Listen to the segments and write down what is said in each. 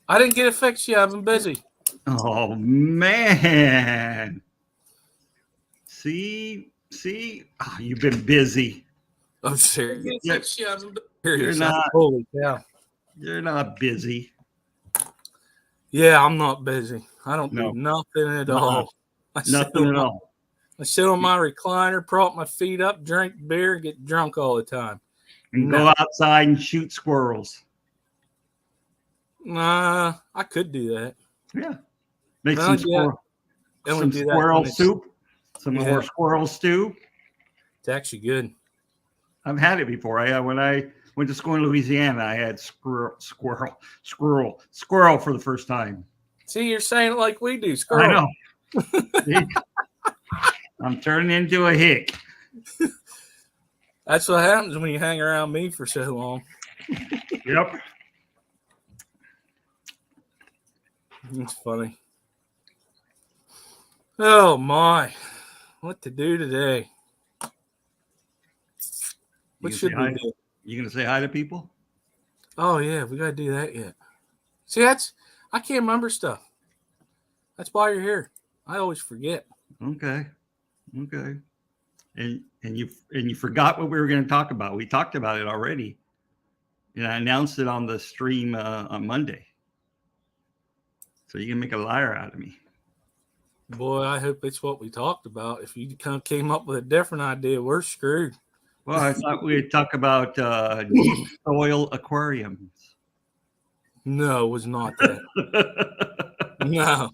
I didn't get it fixed yet. I've been busy. Oh man. See, you've been busy. I'm serious. You're, You're not. Holy cow. You're not busy. Yeah, I'm not busy. I don't No. do nothing at all. Nothing at all. I sit on my recliner, prop my feet up, drink beer, and get drunk all the time. And go outside and shoot squirrels. Nah, I could do that. Yeah. Make some squirrel soup. Some more squirrel stew. It's actually good. I've had it before. When I went to school in Louisiana, I had squirrel for the first time. See, you're saying it like we do. Squirrel. I know. I'm turning into a hick. That's what happens when you hang around me for so long. Yep. It's funny. Oh my. What to do today? What should we do? You gonna say hi to people? Oh yeah, we gotta do that yet. See, I can't remember stuff. That's why you're here. I always forget. Okay. And you forgot what we were going to talk about. We talked about it already, and I announced it on the stream on Monday. So you can make a liar out of me. Boy, I hope it's what we talked about. If you came up with a different idea, we're screwed. Well, I thought we'd talk about deep soil aquariums. No, it was not that. No.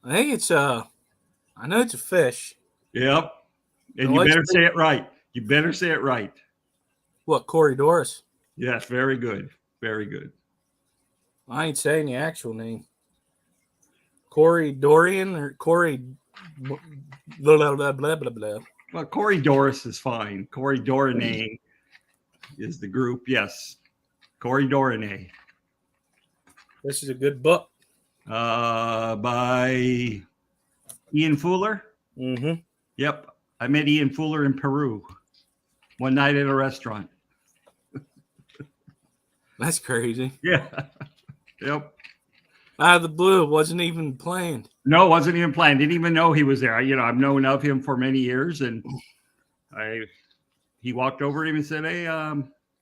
I think it's I know it's a fish. Yep. And you better say it right. What, Corydoras? Yes, very good. Very good. I ain't saying the actual name. Corydorian or Cory blah blah blah blah blah blah. Well, Corydoras is fine. Corydorinae is the group. Yes. Corydorinae. This is a good book. By Ian Fuller. Mm-hmm. Yep. I met Ian Fuller in Peru one night at a restaurant. That's crazy. Yeah. Yep. Out of the blue, it wasn't even planned. No, it wasn't even planned. Didn't even know he was there. I've known of him for many years, and he walked over to him and said, "Hey,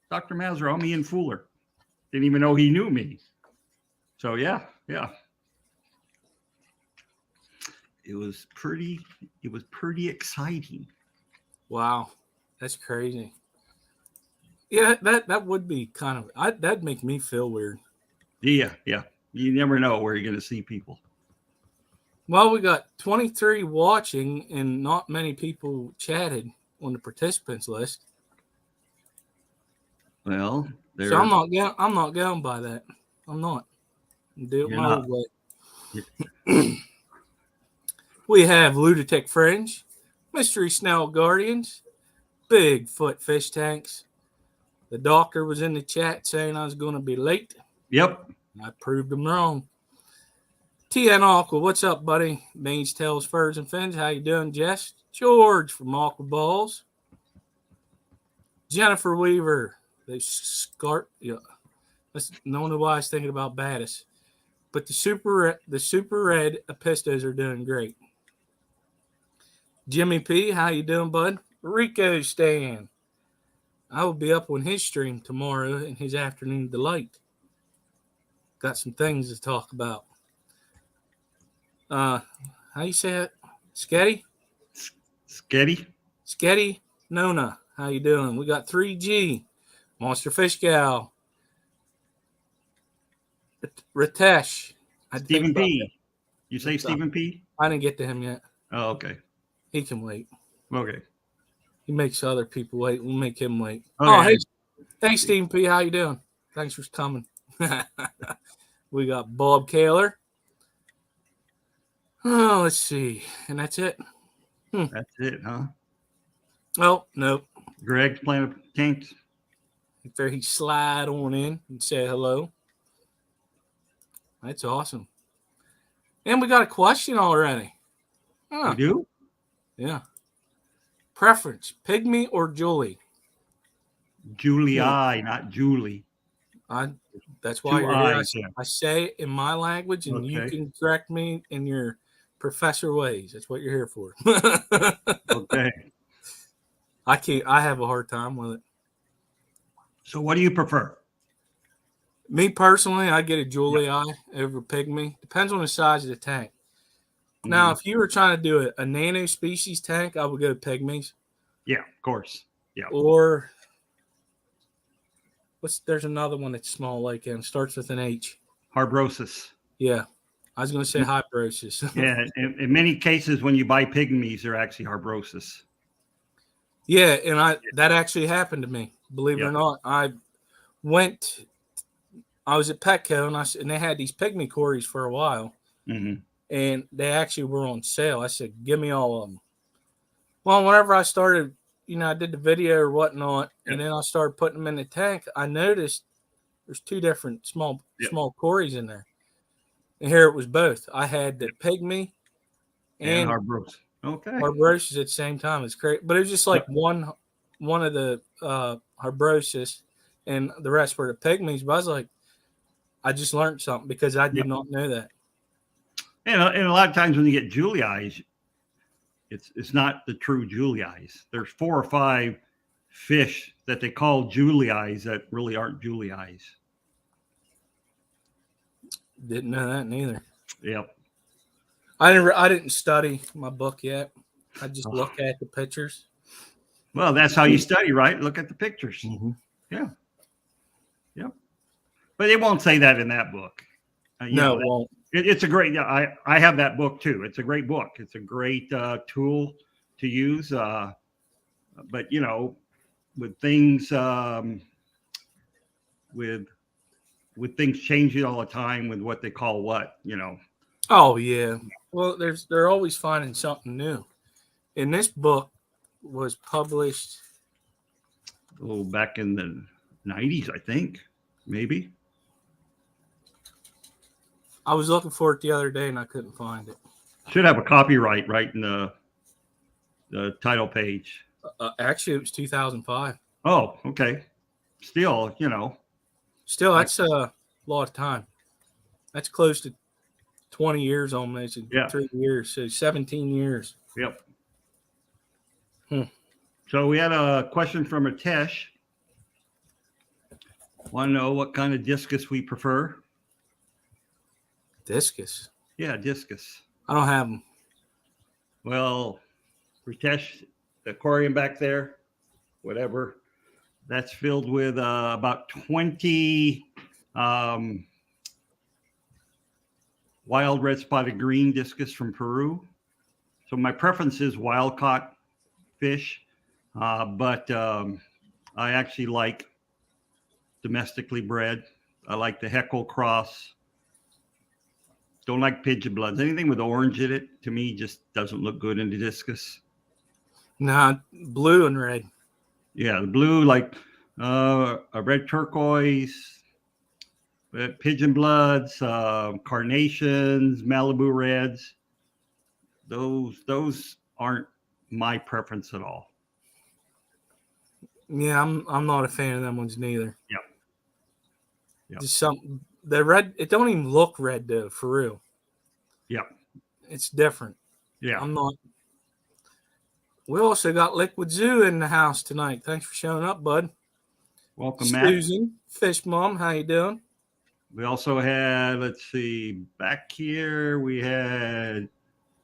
Dr. Mazur, I'm Ian Fuller." Didn't even know he knew me. So yeah. It was pretty exciting. Wow. That's crazy. Yeah, that would be kind of that'd make me feel weird. Yeah. You never know where you're gonna see people. Well, we got 23 watching and not many people chatted on the participants list. Well, so I'm not going by that. I'm not. Do it my own way. We have Lunatic Fringe, Mystery Snell Guardians, Bigfoot Fish Tanks. The doctor was in the chat saying I was going to be late. Yep. I proved him wrong. TN Aqua, what's up, buddy? Mains, Tails, Furs, and Fins. How you doing, Jess? George from Aqua Balls. Jennifer Weaver. No one knows why I was thinking about Battis. But the super red Epistos are doing great. Jimmy P, how you doing, bud? Rico Stan. I will be up on his stream tomorrow in his afternoon delight. Got some things to talk about. How you say it? Sketty? Sketty Nona. How you doing? We got 3G. Monster Fish Gal. Ritesh. Stephen P. You say Stephen P? I didn't get to him yet. Oh, okay. He can wait. Okay. He makes other people wait. We'll make him wait. Okay. Hey, Stephen P. How you doing? Thanks for coming. We got Bob Kaler. Oh, let's see. And that's it. That's it, huh? Oh, no. Greg playing Kinks. There he slide on in and say hello. That's awesome. And we got a question already. You do? Yeah. Preference, Pygmy or Julie? Julie, not Julie. That's why you're here. Yeah. I say it in my language, and you can correct me in your professor ways. That's what you're here for. Okay. I have a hard time with it. So what do you prefer? Me personally, I get a Julie eye over pygmy. Depends on the size of the tank. Now, if you were trying to do a nano species tank, I would go pygmies. Yeah, of course. Yeah. Or there's another one that's small like and starts with an H. Harbrosis. Yeah. I was going to say hybrosis. Yeah. In many cases, when you buy pygmies, they're actually harbrosis. Yeah, and that actually happened to me. Believe it or not, I was at Petco and they had these pygmy cories for a while, and they actually were on sale. I said, "Give me all of them." Well, whenever I started, I did the video or whatnot, and then I started putting them in the tank. I noticed there's two different small cories in there, and here it was both. I had the pygmy and harbrosis. Okay. Harbrosis at the same time. It's great, but it was just like one of the harbrosis, and the rest were the pygmies. But I was like, I just learned something because I did not know that. And a lot of times when you get Julie eyes, it's not the true Julie eyes. There's 4 or 5 fish that they call Julie eyes that really aren't Julie eyes. Didn't know that neither. Yep. I didn't study my book yet. I just look at the pictures. Well, that's how you study, right? Look at the pictures. Yeah. Yep. But it won't say that in that book. No, it won't. It's a great. I have that book too. It's a great book. It's a great tool to use. But with things with things changing all the time, with what they call Oh yeah. Well, they're always finding something new. And this book was published back in the 90s, I think, maybe. I was looking for it the other day and I couldn't find it. Should have a copyright right in the title page. Actually, it was 2005. Oh, okay. Still, Still, that's a lot of time. That's close to 20 years almost. 3 years, so 17 years. Yep. So we had a question from Ritesh. Want to know what kind of discus we prefer? Discus? Yeah, discus. I don't have them. Well, Ritesh, the aquarium back there, whatever, that's filled with about 20 wild red spotted green discus from Peru. So my preference is wild caught fish, but I actually like domestically bred. I like the Heckle cross. Don't like pigeon bloods. Anything with orange in it, to me, just doesn't look good in the discus. Nah, blue and red. Yeah, the blue, like a red turquoise, pigeon bloods, carnations, Malibu reds. Those aren't my preference at all. Yeah, I'm not a fan of them ones neither. Yep. Just the red. It don't even look red though, for real. Yep. It's different. Yeah. I'm not. We also got Liquid Zoo in the house tonight. Thanks for showing up, bud. Welcome, Matt. Susan, Fish Mom, how you doing? We also had, let's see, back here we had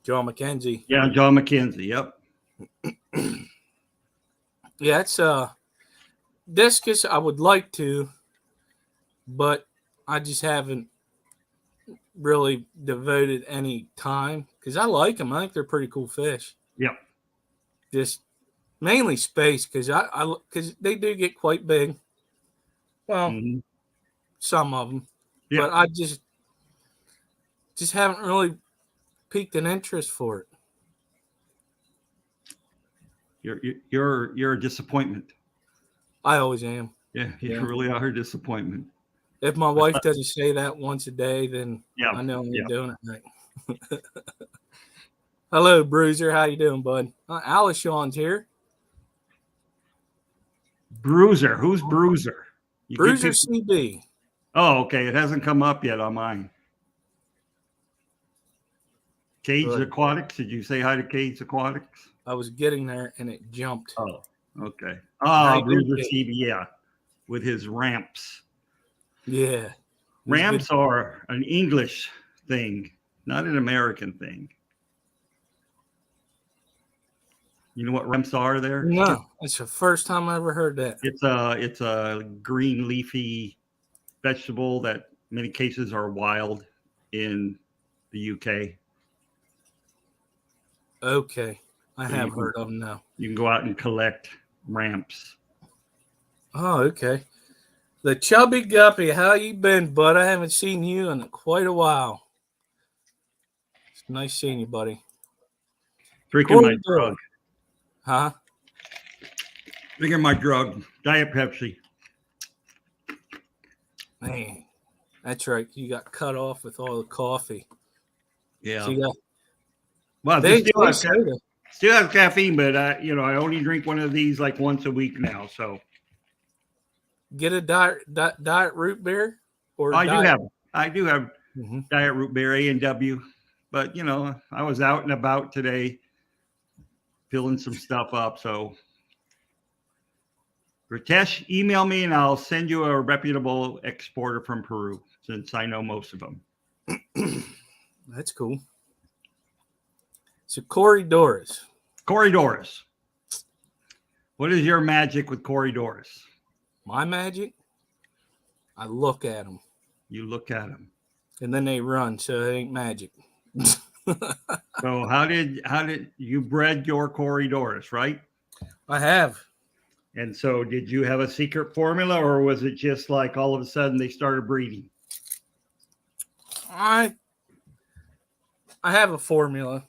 John McKenzie. Yeah, John McKenzie. Yep. Yeah, it's discus. I would like to, but I just haven't really devoted any time because I like them. I think they're pretty cool fish. Yep. Just mainly space because because they do get quite big. Well, some of them, but I just haven't really piqued an interest for it. You're a disappointment. I always am. Yeah, you really are a disappointment. If my wife doesn't say that once a day, then I know I'm doing it right. Hello, Bruiser. How you doing, bud? Alice Sean's here. Bruiser. Who's Bruiser? Bruiser CB. Oh, okay. It hasn't come up yet on mine. Cage Aquatics. Did you say hi to Cage Aquatics? I was getting there and it jumped. Oh, okay. Oh, Bruiser CB, yeah, with his ramps. Yeah. Ramps are an English thing, not an American thing. You know what ramps are there? No, it's the first time I ever heard that. It's a green leafy vegetable that in many cases are wild in the UK. Okay. I have heard of them now. You can go out and collect ramps. Oh, okay. The Chubby Guppy, how you been, bud? I haven't seen you in quite a while. It's nice seeing you, buddy. Drinking my drug. Huh? Drinking my drug. Diet Pepsi. Man, that's right. You got cut off with all the coffee. Yeah. So you got, well, still have caffeine, but I only drink one of these like once a week now. So get a diet root beer, or I do have diet root beer A&W, but I was out and about today, filling some stuff up. So Ritesh, email me and I'll send you a reputable exporter from Peru, since I know most of them. That's cool. So Corey Doris. What is your magic with Corey Doris? My magic? I look at them. You look at them. And then they run, so it ain't magic. So how did you bred your Corey Doris, right? I have. And so did you have a secret formula, or was it just like all of a sudden they started breeding? I have a formula.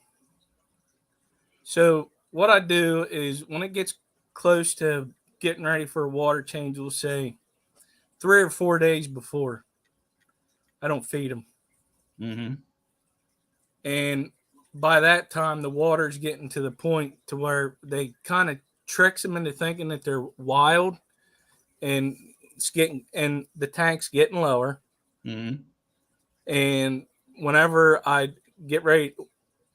So what I do is when it gets close to getting ready for a water change, we'll say 3 or 4 days before, I don't feed them. Mm-hmm. And by that time, the water's getting to the point to where they kind of tricks them into thinking that they're wild, and the tank's getting lower. Mm-hmm. And whenever I get ready to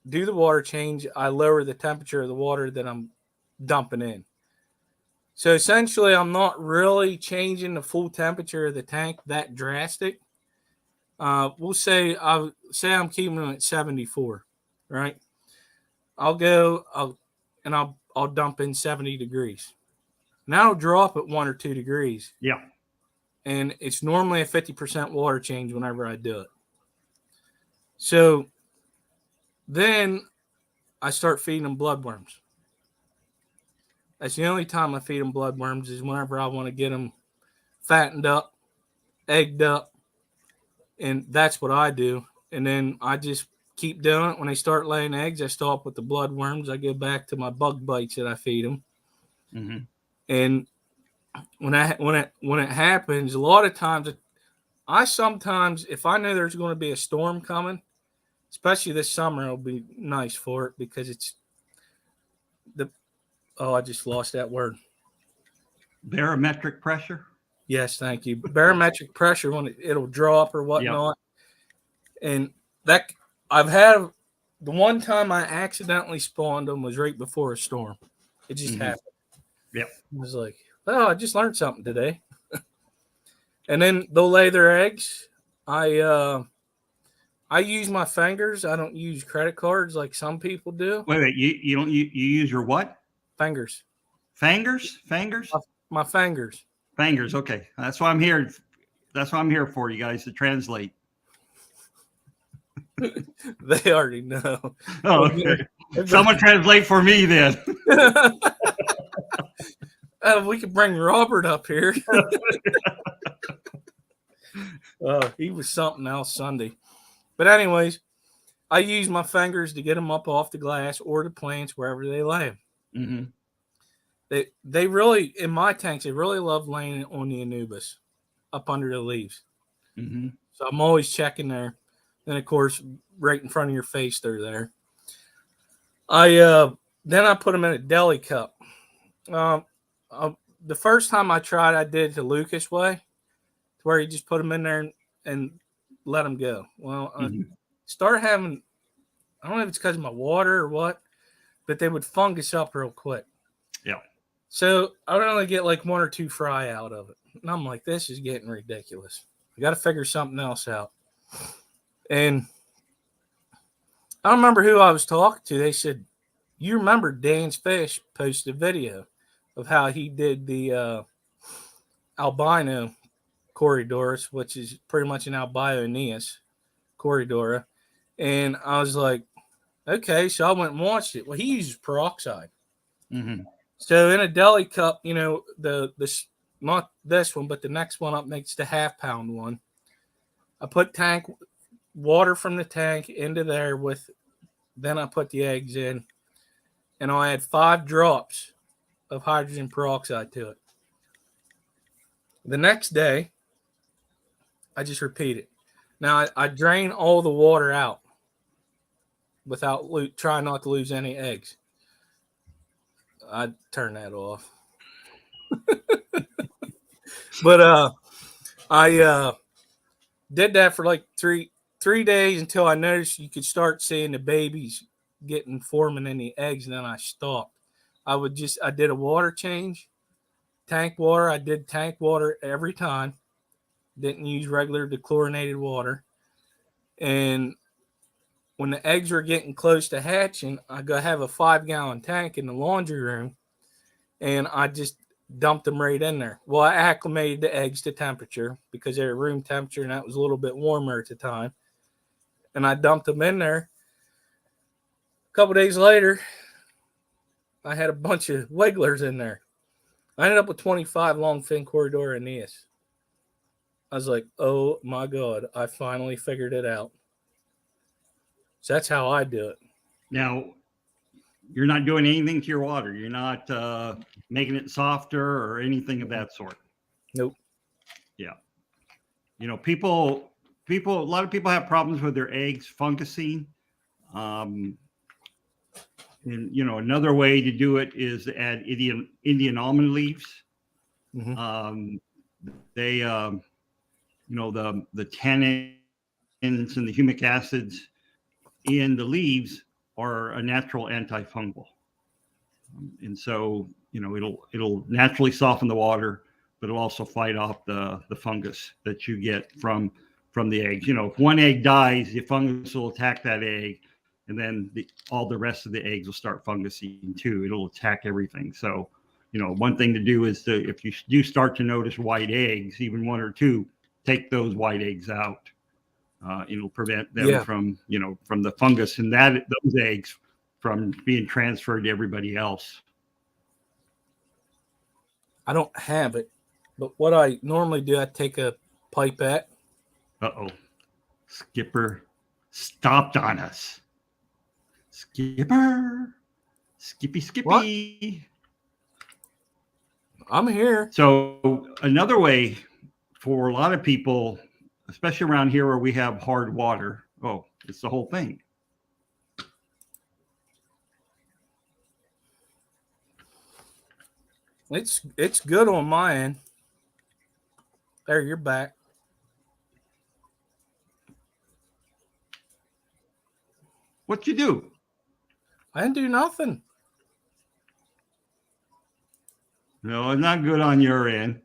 do the water change, I lower the temperature of the water that I'm dumping in. So essentially, I'm not really changing the full temperature of the tank that drastic. We'll say I'm keeping them at 74, right? I'll dump in 70 degrees. Now it'll drop at 1 or 2 degrees. Yeah. And it's normally a 50% water change whenever I do it. So then I start feeding them bloodworms. That's the only time I feed them bloodworms, is whenever I want to get them fattened up, egged up. And that's what I do. And then I just keep doing it. When they start laying eggs, I stop with the bloodworms. I go back to my bug bites that I feed them. Mm-hmm. And when it happens, a lot of times, if I know there's going to be a storm coming, especially this summer, it'll be nice for it, because I just lost that word. Barometric pressure? Yes, thank you. Barometric pressure, when it'll drop or whatnot. Yep. And that I've had the one time I accidentally spawned them was right before a storm. It just happened. Yep. I was like, oh, I just learned something today. And then they'll lay their eggs. I use my fingers. I don't use credit cards like some people do. Wait, you don't you use your what? Fingers. Fingers? My fingers. Fingers, okay. That's why I'm here. That's why I'm here for, you guys, to translate. They already know. Oh, okay. Someone translate for me then. We could bring Robert up here. He was something else Sunday. But anyways, I use my fingers to get them up off the glass or the plants, wherever they lay them. Mm-hmm. They really, in my tanks, they really love laying on the Anubis up under the leaves. Mm-hmm. So I'm always checking there. Then, of course, right in front of your face, they're there. Then I put them in a deli cup. the first time I tried, I did it the Lucas way, where you just put them in there and let them go. Well, I started having, I don't know if it's because of my water or what, but they would fungus up real quick. Yeah. So I would only get like 1 or 2 fry out of it. And I'm like, this is getting ridiculous. I got to figure something else out. And I don't remember who I was talking to. They said, you remember Dan's Fish posted a video of how he did the albino Corridorus, which is pretty much an albino Aeneas Corridora. And I was like, okay, so I went and watched it. Well, he uses peroxide. So in a deli cup, you know, the not this one, but the next one up makes the half-pound one. I put tank water from the tank into there with, then I put the eggs in, and I add 5 drops of hydrogen peroxide to it. The next day, I just repeat it. Now I drain all the water out without trying not to lose any eggs. I turn that off. But I did that for like three days until I noticed you could start seeing the babies forming in the eggs, and then I stopped. I did a water change, tank water. I did tank water every time. Didn't use regular dechlorinated water. And when the eggs were getting close to hatching, I go have a 5-gallon tank in the laundry room, and I just dumped them right in there. Well, I acclimated the eggs to temperature because they were room temperature, and that was a little bit warmer at the time. And I dumped them in there. A couple days later, I had a bunch of wigglers in there. I ended up with 25 longfin Corridor Aeneas. I was like, oh my God, I finally figured it out. So that's how I do it. Now, you're not doing anything to your water. You're not making it softer or anything of that sort. Nope. Yeah. You know, a lot of people have problems with their eggs fungusing. And, you know, another way to do it is to add Indian almond leaves. They, you know, the tannins and the humic acids in the leaves are a natural antifungal. And so, you know, it'll naturally soften the water, but it'll also fight off the fungus that you get from the eggs. You know, if one egg dies, the fungus will attack that egg, and then all the rest of the eggs will start fungusing too. It'll attack everything. So, you know, one thing to do is if you do start to notice white eggs, even 1 or 2, take those white eggs out. It'll prevent them from the fungus and those eggs from being transferred to everybody else. I don't have it, but what I normally do, I take a pipette. Uh-oh. Skipper stopped on us. Skipper. Skippy. What? I'm here. So another way for a lot of people, especially around here where we have hard water, it's the whole thing. It's good on my end. There, you're back. What'd you do? I didn't do nothing. No, it's not good on your end.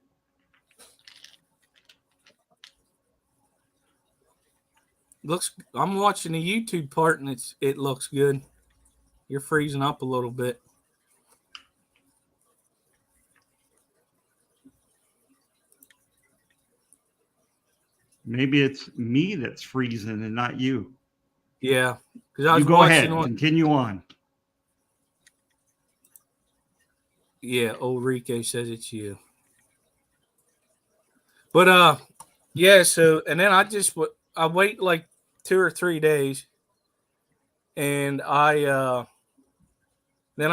I'm watching the YouTube part, and it looks good. You're freezing up a little bit. Maybe it's me that's freezing and not you. Yeah, because I was go ahead. Continue on. Yeah, old Rico says it's you. But yeah. So and then I wait like 2 or 3 days, and then I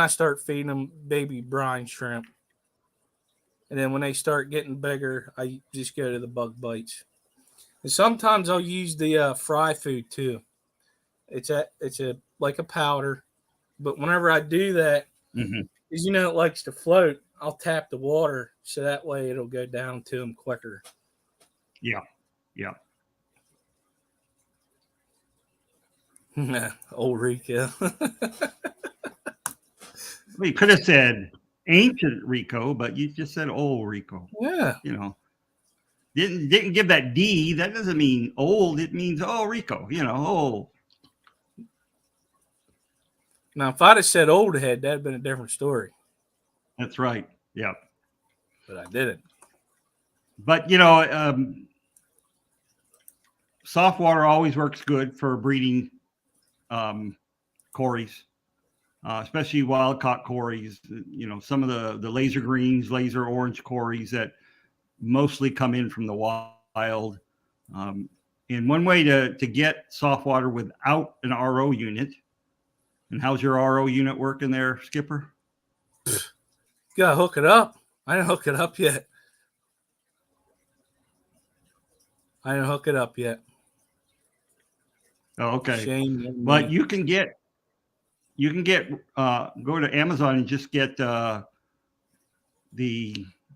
start feeding them baby brine shrimp, and then when they start getting bigger, I just go to the bug bites. And sometimes I'll use the fry food too. It's like a powder, but whenever I do that, because it likes to float, I'll tap the water so that way it'll go down to them quicker. Yeah. Yeah. Old Rico. Well, you could have said ancient Rico, but you just said old Rico. Yeah. You know, didn't give that D. That doesn't mean old. It means Rico. You know, old. Now, if I'd have said old head, that'd been a different story. That's right. Yeah. But I didn't. But soft water always works good for breeding cories, especially wild caught cories. You know, some of the laser greens, laser orange cories that mostly come in from the wild. And one way to get soft water without an RO unit. And how's your RO unit working there, Skipper? You gotta hook it up. I didn't hook it up yet. Oh, okay. Shame. But you can get go to Amazon and just get the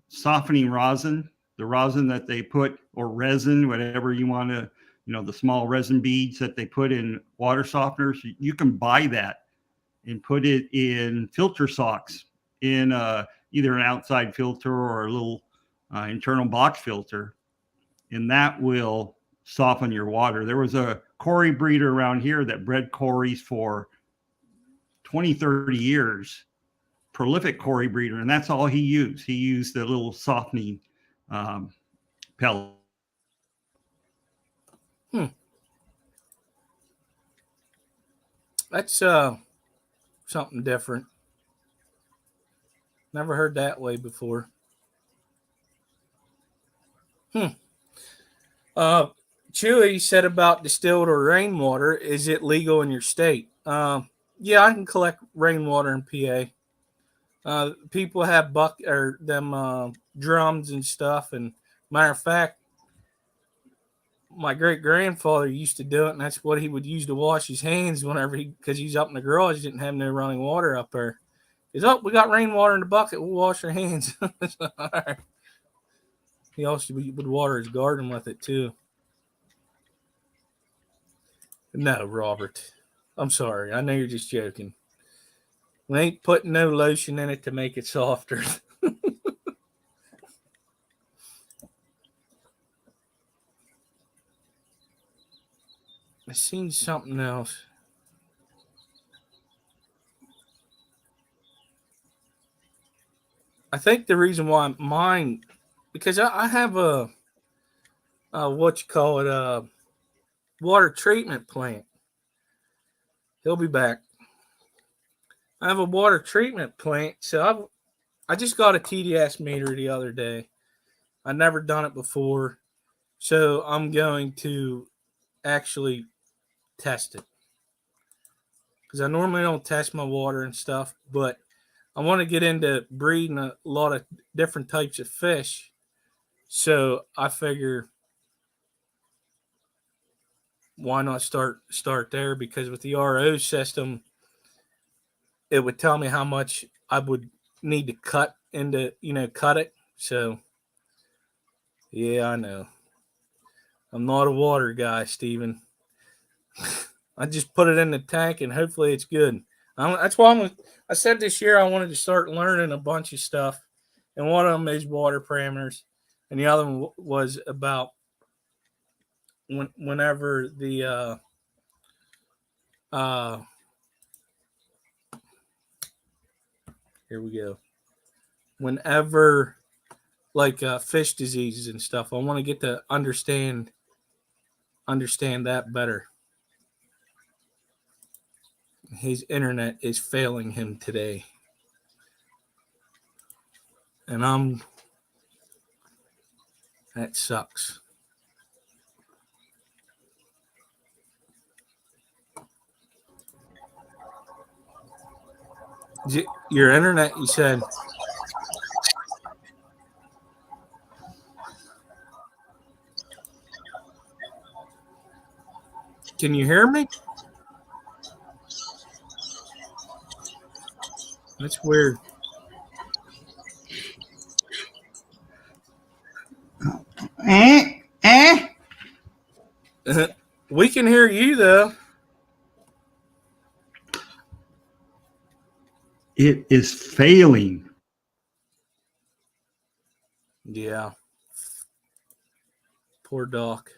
softening rosin, the rosin that they put, or resin, whatever you want to, the small resin beads that they put in water softeners. You can buy that and put it in filter socks, in either an outside filter or a little internal box filter, and that will soften your water. There was a cory breeder around here that bred cories for 20, 30 years, prolific cory breeder, and that's all he used. He used the little softening pellet. That's something different. Never heard that way before. Chewy said about distilled or rainwater. Is it legal in your state? Yeah, I can collect rainwater in PA. People have drums and stuff. And matter of fact, my great grandfather used to do it, and that's what he would use to wash his hands because he's up in the garage, he didn't have no running water up there. He's we got rainwater in the bucket. We'll wash our hands. All right. He also would water his garden with it too. No, Robert. I'm sorry. I know you're just joking. We ain't putting no lotion in it to make it softer. I seen something else. I think the reason why mine, because I have a water treatment plant. He'll be back. I have a water treatment plant, so I just got a TDS meter the other day. I've never done it before, so I'm going to actually test it. Because I normally don't test my water and stuff, but I want to get into breeding a lot of different types of fish. So I figure, why not start there? Because with the RO system, it would tell me how much I would need to cut it. So, yeah, I know. I'm not a water guy, Steven. I just put it in the tank and hopefully it's good. That's why I said this year I wanted to start learning a bunch of stuff. And one of them is water parameters. And the other one was about whenever the here we go. Whenever fish diseases and stuff, I want to get to understand that better. His internet is failing him today. And that sucks. Your internet, you said. Can you hear me? That's weird. We can hear you though. It is failing. Yeah. Poor Doc.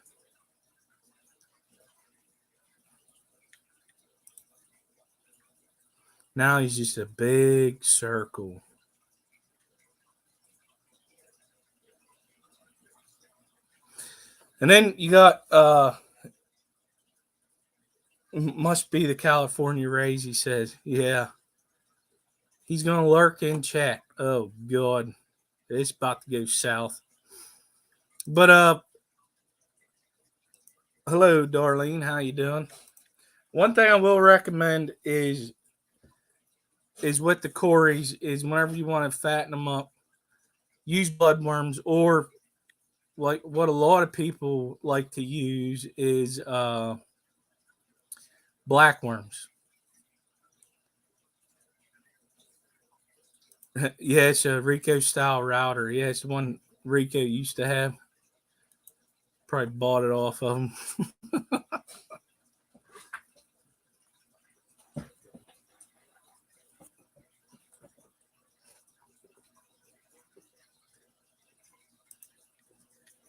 Now he's just a big circle. And then you got must be the California Rays, he says. Yeah. He's gonna lurk in chat. Oh God. It's about to go south. But hello, Darlene. How you doing? One thing I will recommend is with the Corys is whenever you want to fatten them up, use bloodworms, or like what a lot of people like to use is blackworms. Yeah, it's a Rico style router. Yeah, it's the one Rico used to have. Probably bought it off of him.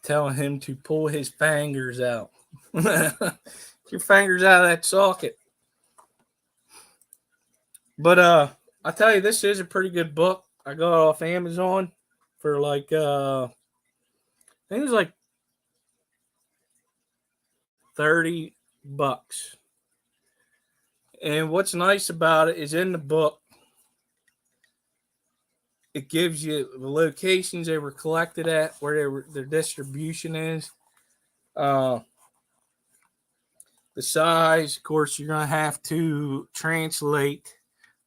Telling him to pull his fingers out. Get your fingers out of that socket. But I tell you, this is a pretty good book. I got it off Amazon for like I think it was like $30. And what's nice about it is in the book, it gives you the locations they were collected at, where their distribution is, the size. Of course, you're gonna have to translate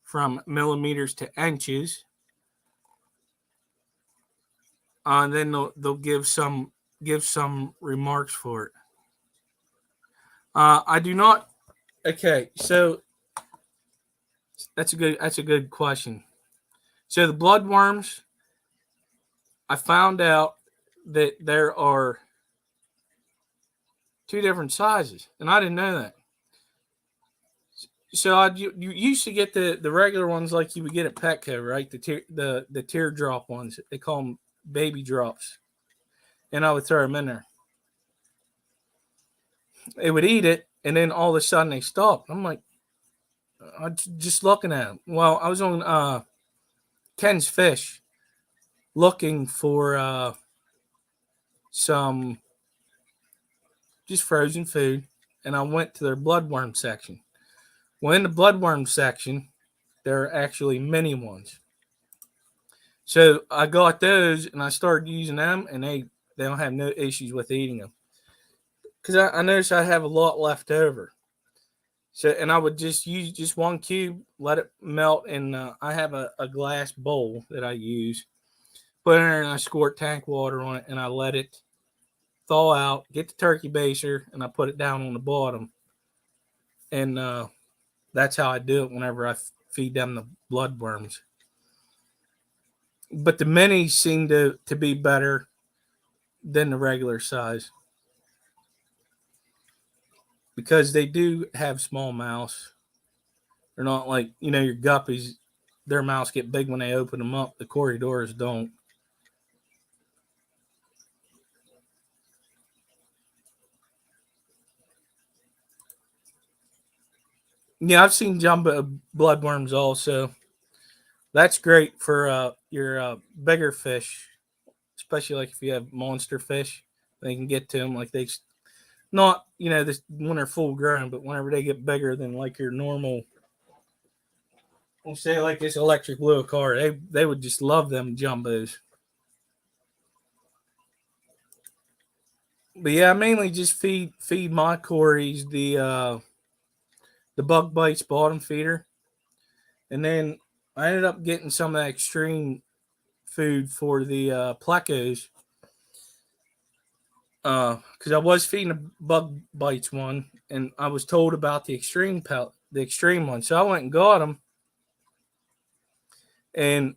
from millimeters to inches, and then they'll give some remarks for it. I do not. Okay, so that's a good question. So the bloodworms, I found out that there are two different sizes, and I didn't know that. So you used to get the regular ones like you would get at Petco, right? The teardrop ones. They call them baby drops, and I would throw them in there. It would eat it, and then all of a sudden they stopped. I'm like, I'm just looking at them. Well, I was on Ken's Fish looking for some just frozen food, and I went to their bloodworm section. Well, in the bloodworm section, there are actually mini ones. So I got those, and I started using them, and they don't have no issues with eating them. Because I noticed I have a lot left over. So, and I would just use just one cube, let it melt, and I have a glass bowl that I use. Put it in there, and I squirt tank water on it, and I let it thaw out. Get the turkey baster, and I put it down on the bottom, and that's how I do it whenever I feed them the bloodworms. But the minis seem to be better than the regular size, because they do have small mouths. They're not like, your guppies. Their mouths get big when they open them up. The corridors don't. Yeah, I've seen jumbo bloodworms also. That's great for your bigger fish, especially like if you have monster fish. They can get to them like they not this when they're full grown, but whenever they get bigger than like your normal. We'll say like this electric blue car, they would just love them jumbos. But yeah, I mainly just feed my Corys the bug bites bottom feeder, and then I ended up getting some of that extreme food for the plecos, because I was feeding a bug bites one, and I was told about the extreme one, so I went and got them, and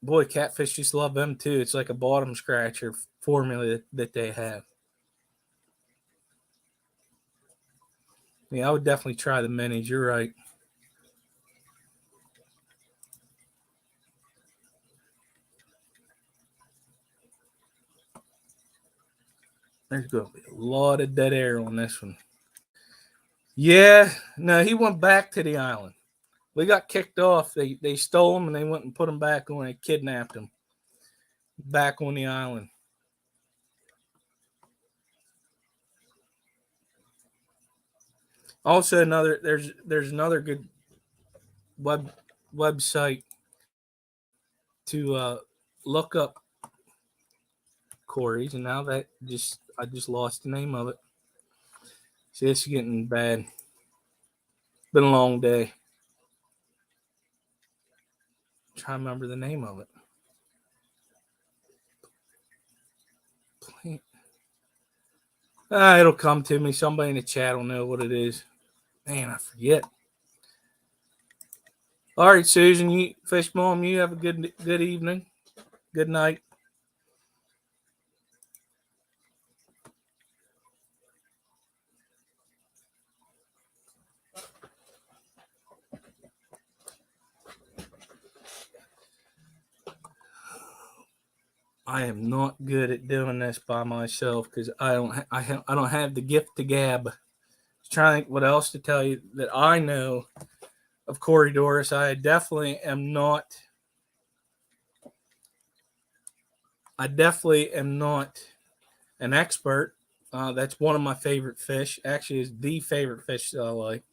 boy, catfish just love them too. It's like a bottom scratcher formula that they have. Yeah, I would definitely try the minis. You're right. There's going to be a lot of dead air on this one. Yeah, no, he went back to the island. We got kicked off. They stole him and they went and put him back on. They kidnapped him back on the island. Also, there's another good website to look up Corey's, and now that I just lost the name of it. See, it's getting bad. Been a long day. Try to remember the name of it. It'll come to me. Somebody in the chat will know what it is. Man, I forget. All right, Susan, you Fish Mom, you have a good evening. Good night. I am not good at doing this by myself because I don't have the gift to gab. Trying to think what else to tell you that I know of Corey Doris. I definitely am not an expert. That's one of my favorite fish. Actually, is the favorite fish that I like.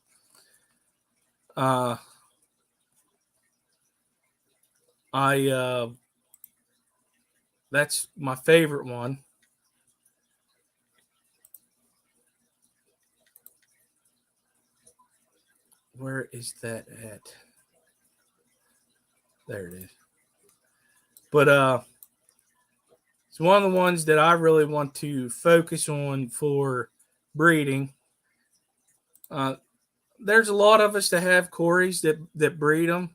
That's my favorite one. Where is that at? There it is. But it's one of the ones that I really want to focus on for breeding. There's a lot of us that have Corys that breed them.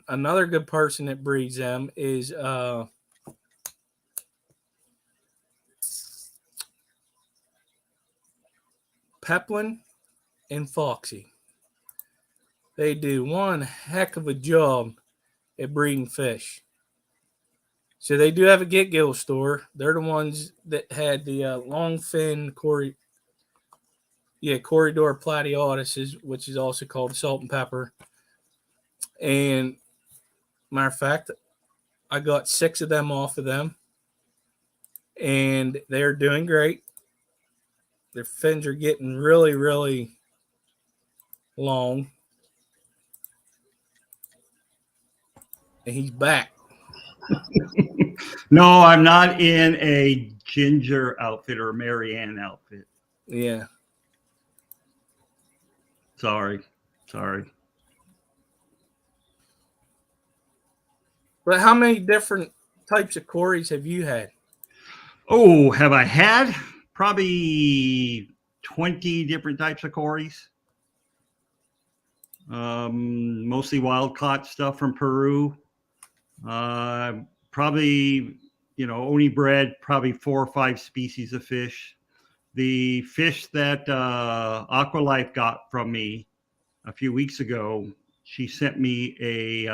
Another good person that breeds them is Peplin and Foxy. They do one heck of a job at breeding fish. So they do have a Get Gill store. They're the ones that had the long fin Corydor platyotis, which is also called salt and pepper. And matter of fact, I got 6 of them off of them, and they're doing great. Their fins are getting really, really long. And he's back. No, I'm not in a Ginger outfit or a Marianne outfit. Yeah. Sorry. But how many different types of Corys have you had? Oh, have I had? Probably 20 different types of Corys. Mostly wild caught stuff from Peru. Probably, only bred probably 4 or 5 species of fish. The fish that Aqualife got from me a few weeks ago, she sent me a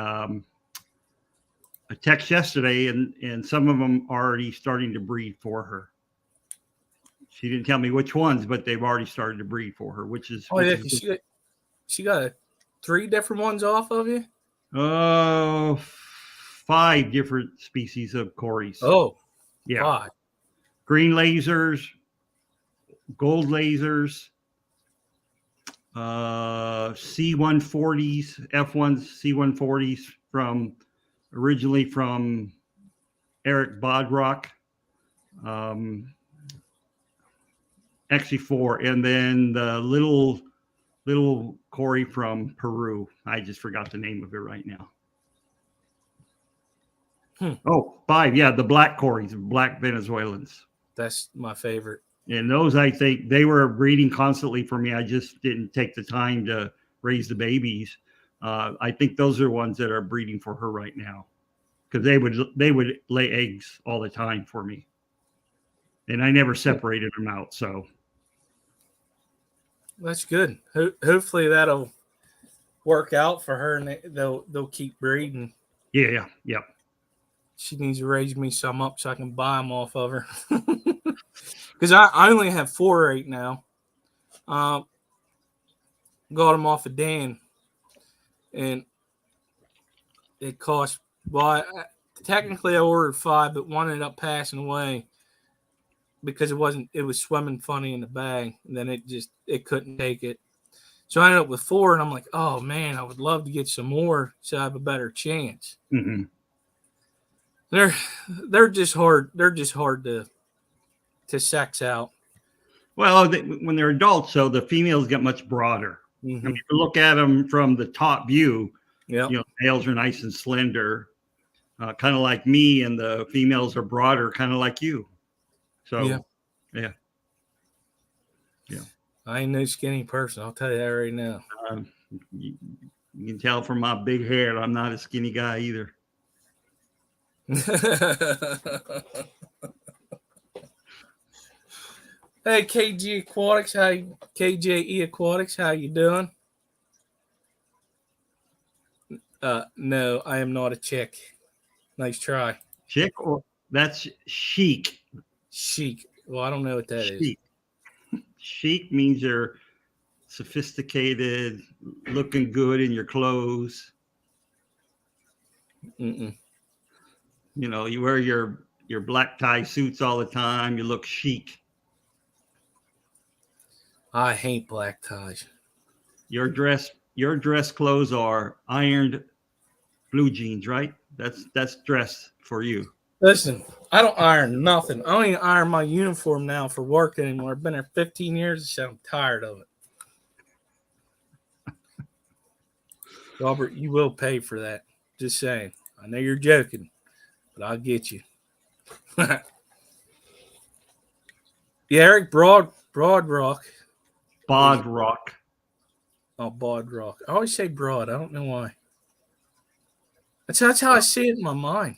text yesterday, and some of them are already starting to breed for her. She didn't tell me which ones, but they've already started to breed for her, which is. Oh, yeah, she got 3 different ones off of you? 5 different species of Corys. Oh, yeah. 5. Green lasers, gold lasers, C140s, F1s, C140s originally from Eric Bodrock. Actually 4, and then the little Cory from Peru. I just forgot the name of it right now. Oh, 5. Yeah, the black Corys, black Venezuelans. That's my favorite. And those, I think, they were breeding constantly for me. I just didn't take the time to raise the babies. I think those are ones that are breeding for her right now, because they would lay eggs all the time for me, and I never separated them out. So That's good. Hopefully that'll work out for her, and they'll keep breeding. Yeah. Yep. She needs to raise me some up so I can buy them off of her. Because I only have 4 right now. Got them off of Dan, and it cost. Well, technically I ordered 5, but one ended up passing away because it was swimming funny in the bag, and then it couldn't take it. So I ended up with 4, and I'm like, oh man, I would love to get some more so I have a better chance. Mm-hmm. They're just hard. They're just hard to sex out. Well, when they're adults, so the females get much broader. Mm-hmm. I mean, if you look at them from the top view, yeah, males are nice and slender, kind of like me, and the females are broader, kind of like you. So, yeah. I ain't no skinny person. I'll tell you that right now. You can tell from my big head, I'm not a skinny guy either. Hey, KJE Aquatics, how you doing? No, I am not a chick. Nice try. Chick, or that's chic. Chic. Well, I don't know what that is. Chic means you're sophisticated, looking good in your clothes. Mm-mm. You wear your black tie suits all the time. You look chic. I hate black ties. Your dress clothes are ironed blue jeans, right? That's dress for you. Listen, I don't iron nothing. I don't even iron my uniform now for work anymore. I've been there 15 years, so I'm tired of it. Robert, you will pay for that. Just saying. I know you're joking, but I'll get you. Yeah, Eric, Broad Rock. Bod Rock. Oh, Bod Rock. I always say broad. I don't know why. That's how I see it in my mind.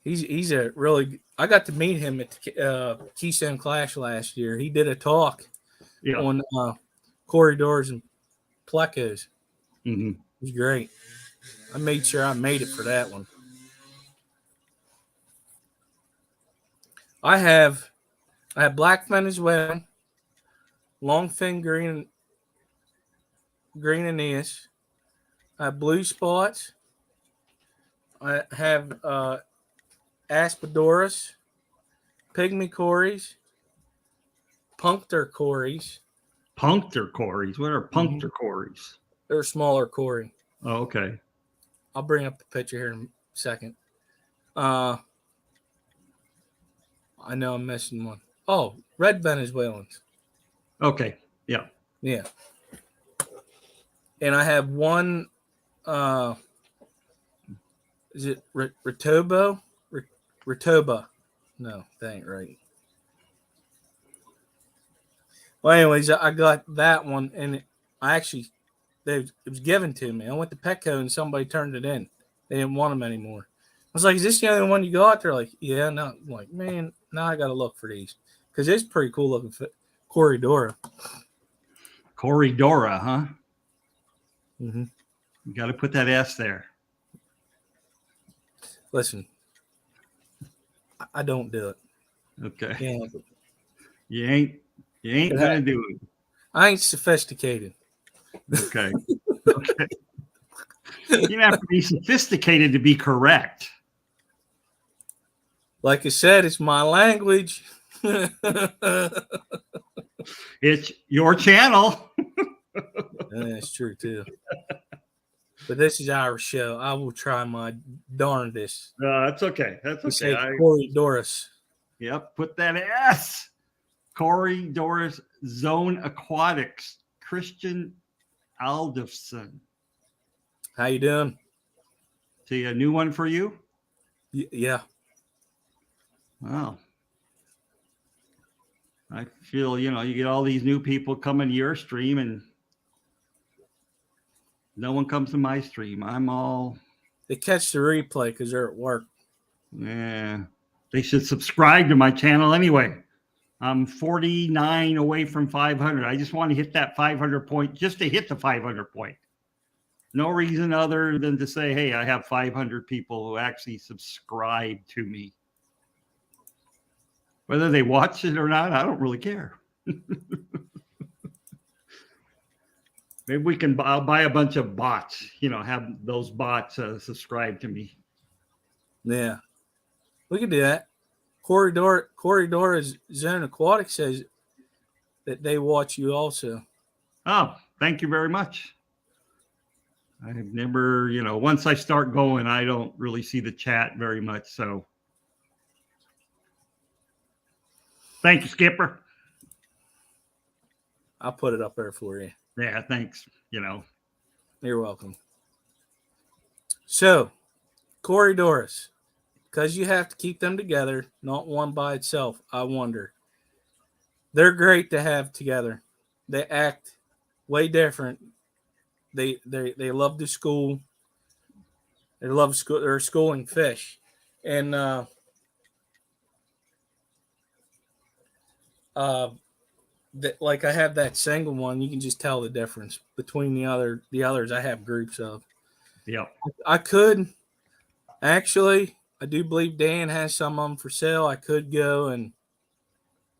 He's a really. I got to meet him at the Keystone Clash last year. He did a talk on corridors and plecos. Mm-hmm. It was great. I made sure I made it for that one. I have black Venezuelan, longfin green Aeneas. I have blue spots. I have Aspidoras, pygmy cories, puncter cories. Puncter cories? What are puncter cories? They're a smaller cory. Oh, okay. I'll bring up the picture here in a second. I know I'm missing one. Oh, red Venezuelans. Okay. Yeah. Yeah. And I have one. Is it Retobo? Retoba. No, that ain't right. Well, anyways, I got that one, and it was given to me. I went to Petco, and somebody turned it in. They didn't want them anymore. I was like, "Is this the only one you got?" They're like, "Yeah." No, I'm like, man, now I got to look for these because it's pretty cool looking. Corridora. Corridora, huh? Mm-hmm. You got to put that S there. Listen, I don't do it. Okay. Yeah. You ain't gonna do it. I ain't sophisticated. Okay. Okay. You don't have to be sophisticated to be correct. Like I said, it's my language. It's your channel. That's true too. But this is our show. I will try my darndest. That's okay. That's okay. Corridoras. Yep. Put that S. Corridoras Zone Aquatics. Christian Aldefson. How you doing? See a new one for you? Yeah. Wow. I feel, you get all these new people coming to your stream and no one comes to my stream. They catch the replay because they're at work. Yeah. They should subscribe to my channel anyway. I'm 49 away from 500. I just want to hit that 500 point, just to hit the 500 point. No reason other than to say, hey, I have 500 people who actually subscribe to me. Whether they watch it or not, I don't really care. Maybe we can buy a bunch of bots, have those bots subscribe to me. Yeah, we could do that. Corridor's Zone Aquatic says that they watch you also. Oh, thank you very much. I've never, once I start going, I don't really see the chat very much. So thank you, Skipper. I'll put it up there for you. Yeah, thanks. You're welcome. So, Corridors, because you have to keep them together, not one by itself, I wonder. They're great to have together. They act way different. They love to school. They love school. They're schooling fish, and like I have that single one. You can just tell the difference between the others. I have groups of. Yeah, I could actually. I do believe Dan has some of them for sale. I could go and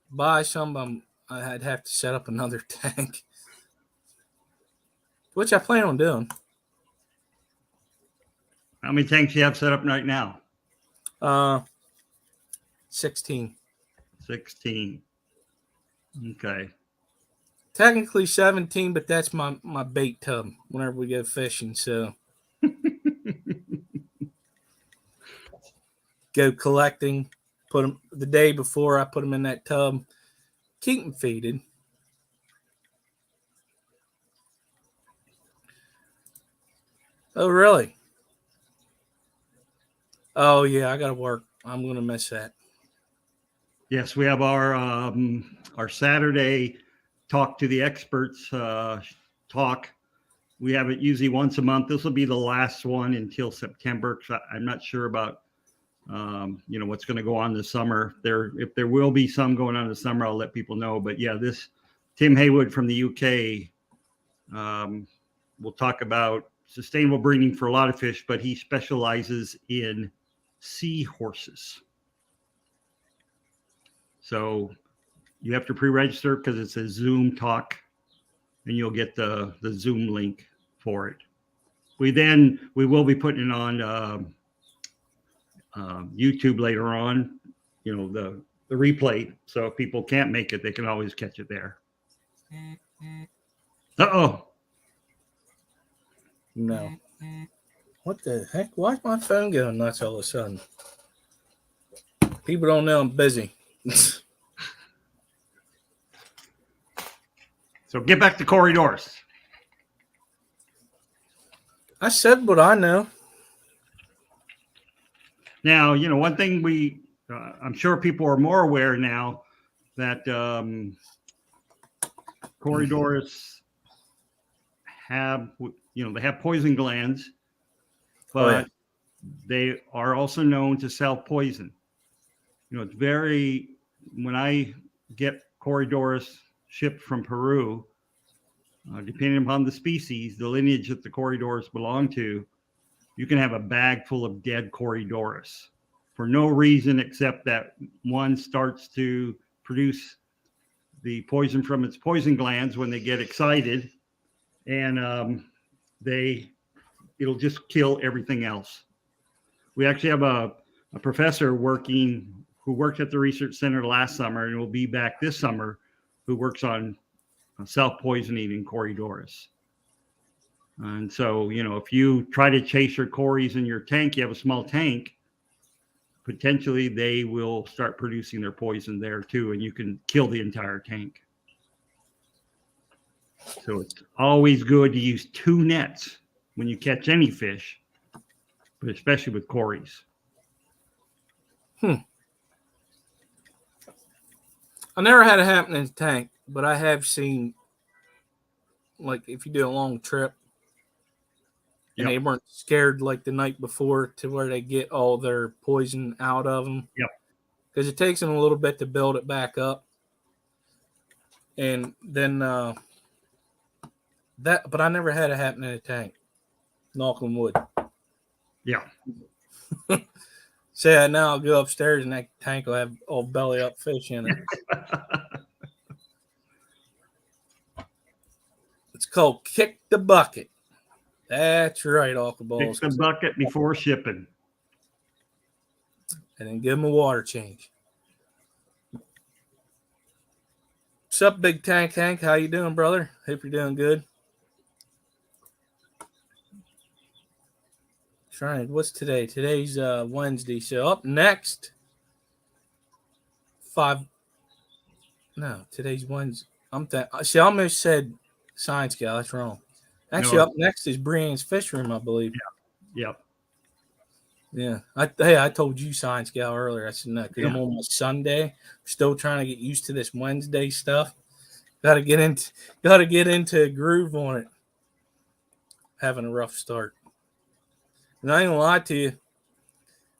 buy some of them. I'd have to set up another tank, which I plan on doing. How many tanks you have set up right now? 16. 16. Okay. Technically 17, but that's my bait tub whenever we go fishing. So go collecting, put them the day before I put them in that tub, keep them feeded. Oh, really? Oh, yeah, I got to work. I'm going to miss that. Yes, we have our Saturday talk to the experts talk. We have it usually once a month. This will be the last one until September. I'm not sure about what's going to go on this summer. If there will be some going on this summer, I'll let people know. But yeah, this Tim Haywood from the UK will talk about sustainable breeding for a lot of fish, but he specializes in seahorses. So you have to pre-register because it's a Zoom talk, and you'll get the Zoom link for it. We will be putting it on YouTube later on, the replay. So if people can't make it, they can always catch it there. Uh-oh. No. What the heck? Why's my phone going nuts all of a sudden? People don't know I'm busy. So get back to Corridors. I said what I know. Now, one thing I'm sure people are more aware now that Corridors have, they have poison glands, but they are also known to self-poison. It's when I get Corridors shipped from Peru, depending upon the species, the lineage that the Corridors belong to, you can have a bag full of dead Corridors for no reason except that one starts to produce the poison from its poison glands when they get excited, and it'll just kill everything else. We actually have a professor who worked at the research center last summer and will be back this summer, who works on self-poisoning in Corridors. And so, if you try to chase your Corys in your tank, you have a small tank, potentially they will start producing their poison there too, and you can kill the entire tank. So it's always good to use 2 nets when you catch any fish, but especially with Corys. I never had it happen in the tank, but I have seen, like, if you do a long trip and they weren't scared like the night before to where they get all their poison out of them. Yep. Because it takes them a little bit to build it back up. And then but I never had it happen in a tank. Knock on wood. Yeah. Say now I'll go upstairs and that tank will have all belly up fish in it. It's called kick the bucket. That's right, Uncle Balls. Kick the bucket before shipping. And then give them a water change. What's up, Big Tank Hank? How you doing, brother? Hope you're doing good. Trying. What's today? Today's Wednesday. So up next, today's Wednesday. I almost said Science Gal. That's wrong. Actually, No. up next is Brian's Fish Room, I believe. Yep. Yeah. I told you Science Gal earlier. I said no because I'm on my Sunday. Still trying to get used to this Wednesday stuff. Got to get into a groove on it. Having a rough start. And I ain't gonna lie to you.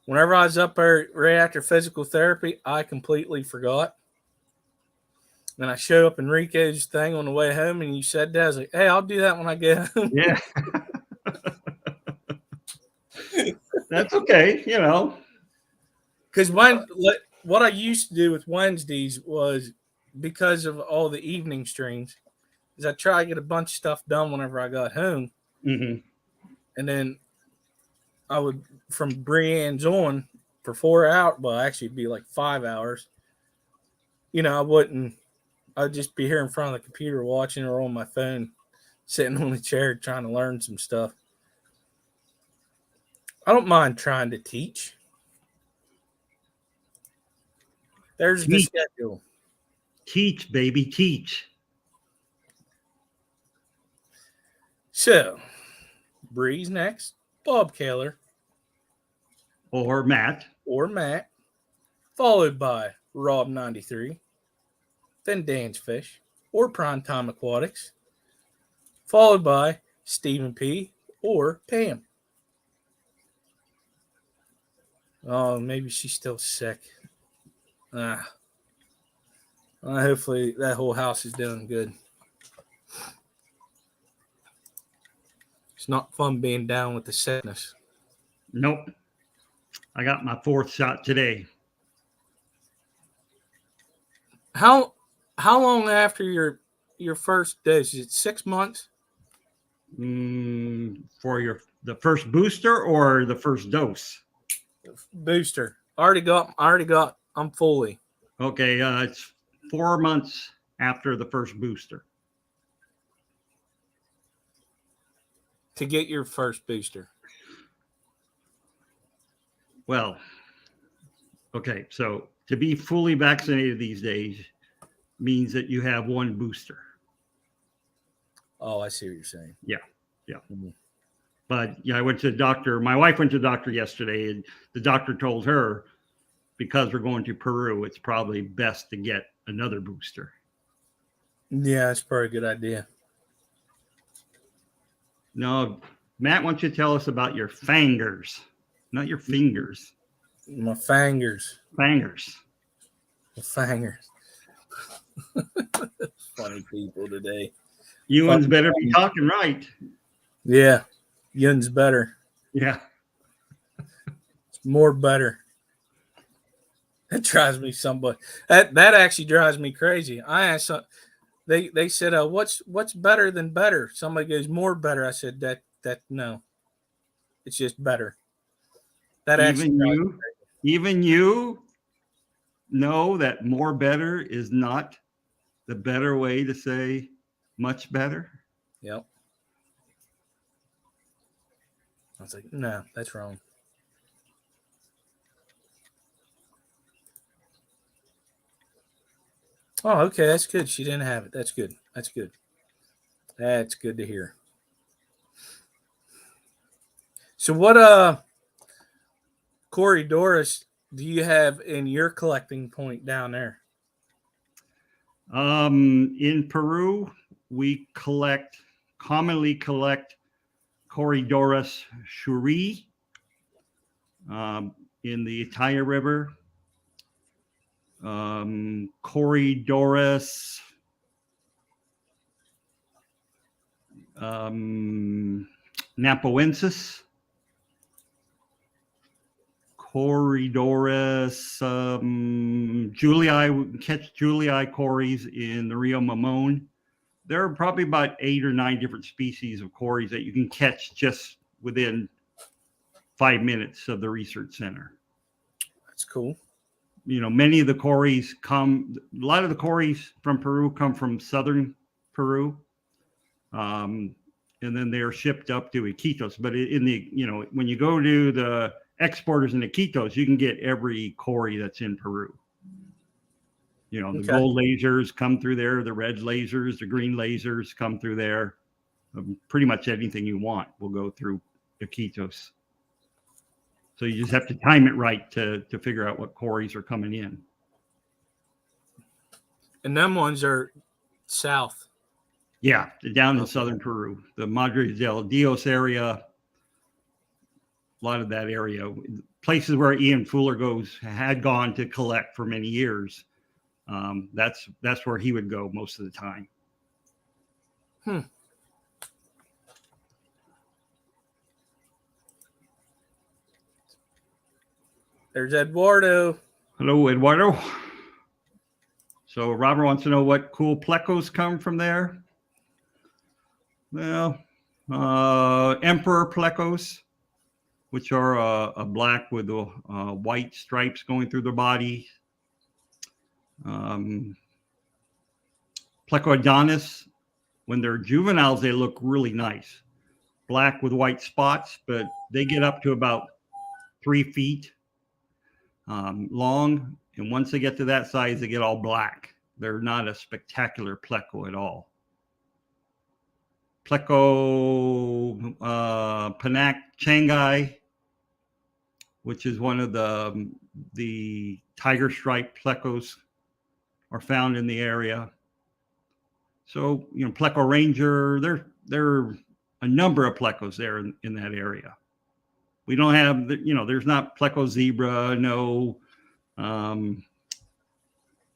Whenever I was up there right after physical therapy, I completely forgot. And I showed up Enrique's thing on the way home, and you said that. I was like, hey, I'll do that when I get home. Yeah. That's okay, you know. Because what I used to do with Wednesdays was, because of all the evening streams, is I try to get a bunch of stuff done whenever I got home. Mm-hmm. And then I would, from Brienne's on for 4 hours, well, actually it'd be like 5 hours. I'd just be here in front of the computer watching or on my phone, sitting on the chair trying to learn some stuff. I don't mind trying to teach. There's the schedule. Teach, baby, teach. So, Bree's next, Bob Kaler. Or Matt. Followed by Rob93. Then Dan's Fish or Primetime Aquatics. Followed by Stephen P. or Pam. Oh, maybe she's still sick. Hopefully that whole house is doing good. It's not fun being down with the sickness. Nope. I got my 4th shot today. How long after your first dose? Is it 6 months? For the first booster or the first dose? Booster. I'm fully. Okay, it's 4 months after the first booster. To get your first booster. Well, okay, so to be fully vaccinated these days means that you have 1 booster. Oh, I see what you're saying. Yeah. Mm-hmm. But yeah, I went to the doctor. My wife went to the doctor yesterday, and the doctor told her, because we're going to Peru, it's probably best to get another booster. Yeah, that's probably a good idea. No, Matt, why don't you tell us about your fangers, not your fingers. My fangers. Fangers. The fangers. Funny people today. Ewan's better be talking right. Yeah. Yun's better. Yeah. It's more better. That drives me somebody. That actually drives me crazy. I asked they said, what's better than better? Somebody goes, more better. I said that no. It's just better. That even you know that more better is not the better way to say much better. Yep. I was like, no, that's wrong. Oh, okay, that's good. She didn't have it. That's good. That's good. That's good to hear. So what Corey Doris do you have in your collecting point down there? In Peru, we commonly collect Corydorus shuri in the Itaya River. Corydorus Napoensis, Corridorus, Julii, catch Julii cories in the Rio Mamon. There are probably about 8 or 9 different species of cories that you can catch just within 5 minutes of the research center. That's cool. Many of the cories a lot of the cories from Peru come from southern Peru. And then they're shipped up to Iquitos. But when you go to the exporters in Iquitos, you can get every cory that's in Peru. The gold lasers come through there, the red lasers, the green lasers come through there. Pretty much anything you want will go through Iquitos. So you just have to time it right to figure out what cories are coming in. And them ones are south. Yeah, down in southern Peru, the Madre del Dios area, a lot of that area, places where Ian Fuller had gone to collect for many years. That's where he would go most of the time. There's Eduardo. Hello, Eduardo. So Robert wants to know what cool plecos come from there. Well, emperor plecos, which are a black with white stripes going through their body. Plecodonis, when they're juveniles, they look really nice. Black with white spots, but they get up to about 3 feet long. And once they get to that size, they get all black. They're not a spectacular pleco at all. Pleco Panak Changai, which is one of the tiger stripe plecos, are found in the area. So, Pleco Ranger, there are a number of plecos there in that area. We don't have, there's not Pleco Zebra, no, none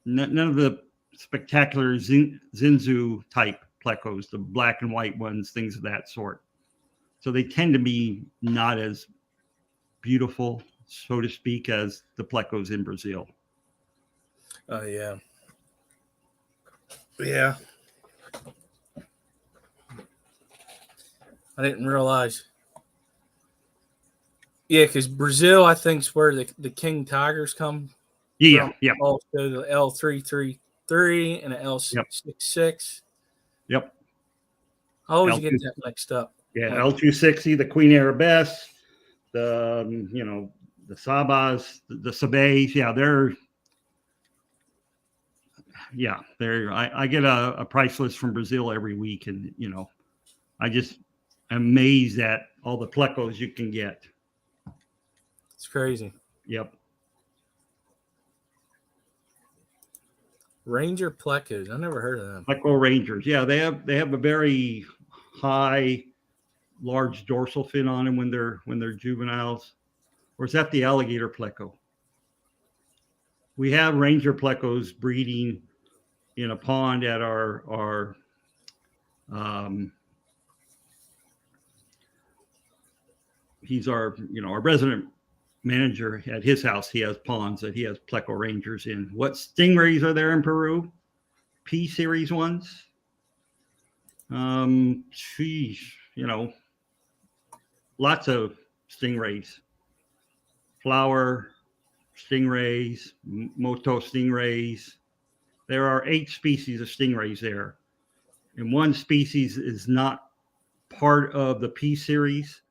of the spectacular Zinzu type plecos, the black and white ones, things of that sort. So they tend to be not as beautiful, so to speak, as the plecos in Brazil. Oh, yeah. Yeah. I didn't realize. Yeah, because Brazil, I think, is where the king tigers come. Yeah, yeah. Also the L333 and the L66. Yep. I always get that mixed up. Yeah, L260, the Queen Arabesque, the Sabas, the Sabes. I get a price list from Brazil every week, and I just am amazed at all the plecos you can get. It's crazy. Yep. Ranger plecos. I never heard of them. Pleco Rangers. Yeah, they have a very high, large dorsal fin on them when they're juveniles. Or is that the alligator pleco? We have Ranger plecos breeding in a pond at our he's our resident manager at his house. He has ponds that he has Pleco Rangers in. What stingrays are there in Peru? P series ones. Lots of stingrays. Flower stingrays, moto stingrays. There are 8 species of stingrays there. And one species is not part of the P series,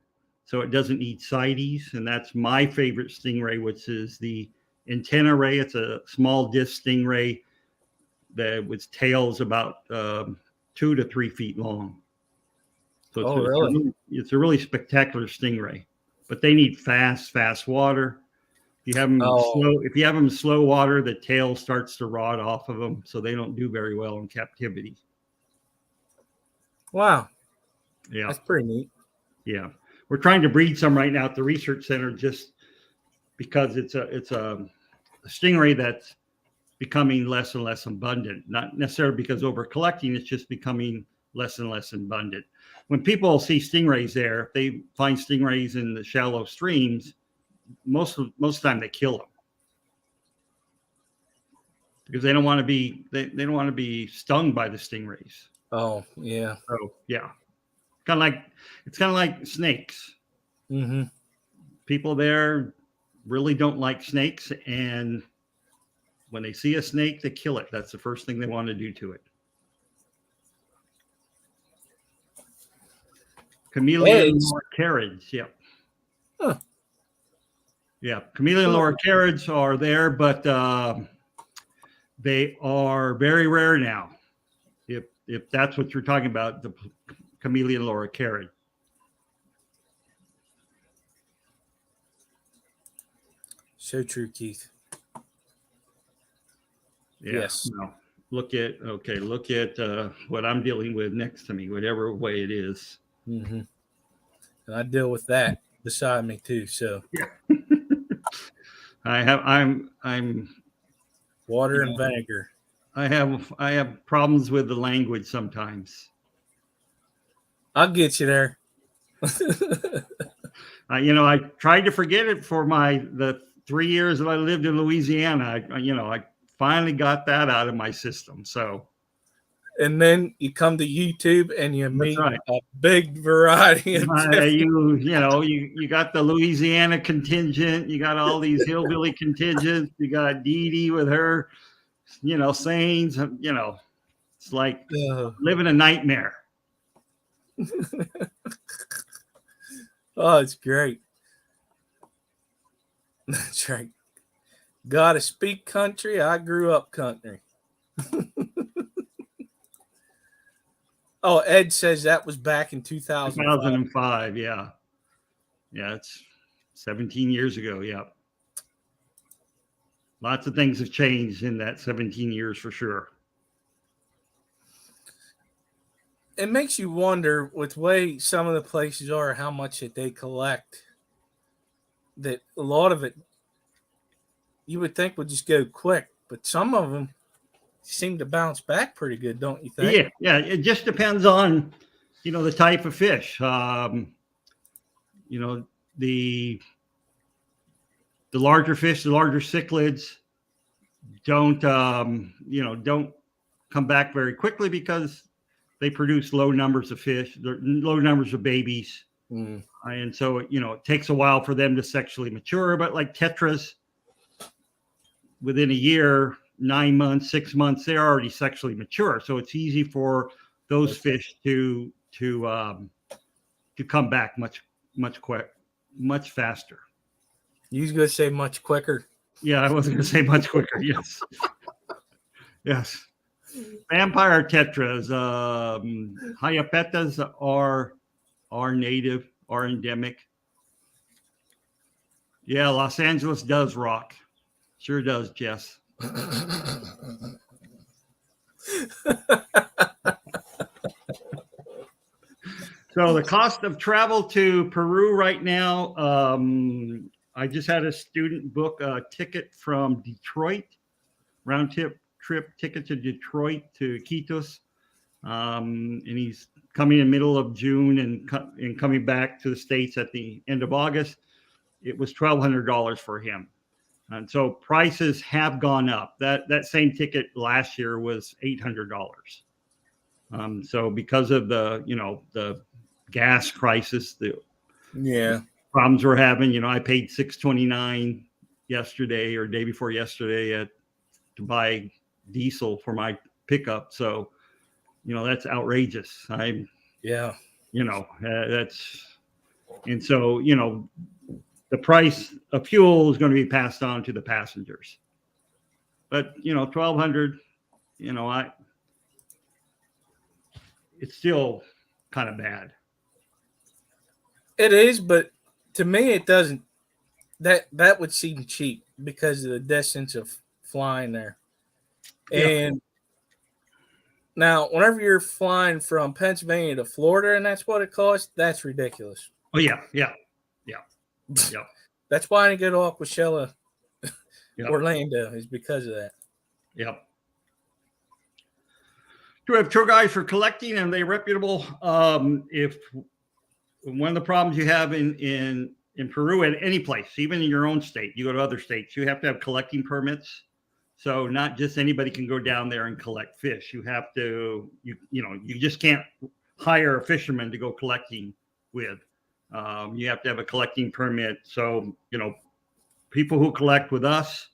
so it doesn't need CITES. And that's my favorite stingray, which is the antenna ray. It's a small disc stingray that with tails about 2 to 3 feet long. So it's a really spectacular stingray. But they need fast water. If you have them slow water, the tail starts to rot off of them, so they don't do very well in captivity. Wow. Yeah. That's pretty neat. Yeah. We're trying to breed some right now at the research center just because it's a stingray that's becoming less and less abundant. Not necessarily because over collecting, it's just becoming less and less abundant. When people see stingrays there, if they find stingrays in the shallow streams, most of the time they kill them because they don't want to be they don't want to be stung by the stingrays. Oh yeah. So yeah, it's kind of like snakes. Mm-hmm. People there really don't like snakes, and when they see a snake, they kill it. That's the first thing they want to do to it. Chameleon loricarids, yeah. Huh. Yeah, chameleon loricarids are there, but they are very rare now. If that's what you're talking about, the chameleon loricarid. So true, Keith. Yeah, yes. No. Look at what I'm dealing with next to me, whatever way it is. Mm-hmm. And I deal with that beside me too. So yeah. I'm water and vinegar. I have problems with the language sometimes. I'll get you there. I tried to forget it for the 3 years that I lived in Louisiana. I finally got that out of my system. So, and then you come to YouTube and you meet right. a big variety of you got the Louisiana contingent, you got all these hillbilly contingents, you got Dee Dee with her, sayings, it's like living a nightmare. Oh, it's great. That's right. Gotta speak country. I grew up country. Oh, Ed says that was back in 2005. 2005, yeah. Yeah, it's 17 years ago, yeah. Lots of things have changed in that 17 years for sure. It makes you wonder with the way some of the places are, how much that they collect, that a lot of it you would think would just go quick, but some of them seem to bounce back pretty good, don't you think? Yeah. It just depends on, the type of fish. The larger fish, the larger cichlids don't come back very quickly because they produce low numbers of fish, low numbers of babies. Mm. And so, it takes a while for them to sexually mature, but like tetras, within a year, 9 months, 6 months, they're already sexually mature. So it's easy for those fish to come back much faster. You was going to say much quicker. Yeah, I was going to say much quicker. Yes. Yes. Vampire tetras, hyapetas are native, are endemic. Yeah, Los Angeles does rock. Sure does, Jess. So the cost of travel to Peru right now, I just had a student book a ticket from Detroit, round trip ticket to Detroit to Iquitos, and he's coming in the middle of June and coming back to the States at the end of August. It was $1,200 for him. And so prices have gone up. That same ticket last year was $800. So because of the gas crisis, the problems we're having, I paid $6.29 yesterday or day before yesterday to buy diesel for my pickup. So, that's outrageous. And so, the price of fuel is going to be passed on to the passengers. But, $1,200, it's still kind of bad. It is, but to me, it doesn't. That would seem cheap because of the distance of flying there. And now, whenever you're flying from Pennsylvania to Florida and that's what it costs, that's ridiculous. Oh, yeah. That's why I didn't go to Aquashella, Orlando, is because of that. Yep. Do we have tour guides for collecting, and they reputable? If one of the problems you have in Peru, at any place, even in your own state, you go to other states, you have to have collecting permits. So not just anybody can go down there and collect fish. You have to, you just can't hire a fisherman to go collecting with. You have to have a collecting permit. So, people who collect with us,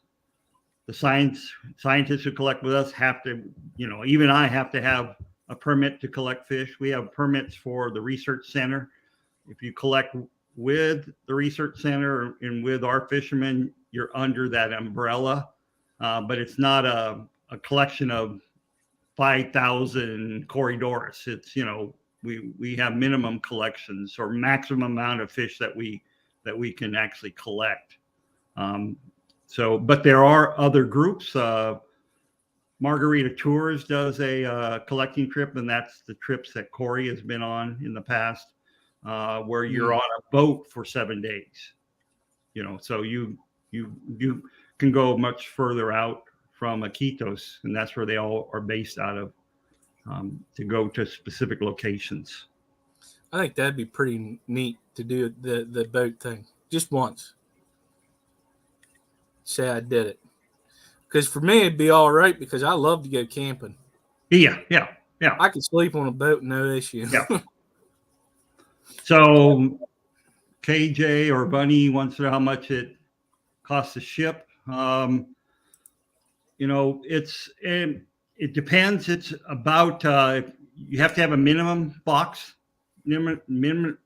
the scientists who collect with us have to, even I have to have a permit to collect fish. We have permits for the research center. If you collect with the research center and with our fishermen, you're under that umbrella. But it's not a collection of 5,000 Corydorus. It's, we have minimum collections or maximum amount of fish that we can actually collect. But there are other groups. Margarita Tours does a collecting trip, and that's the trips that Corey has been on in the past, where you're on a boat for 7 days. So you can go much further out from Iquitos, and that's where they all are based out of, to go to specific locations. I think that'd be pretty neat to do the boat thing just once. Say I did it, because for me it'd be all right, because I love to go camping. Yeah. I could sleep on a boat, no issue. Yeah. So KJ or Bunny wants to know how much it costs to ship. It depends. It's about you have to have a minimum box, minimum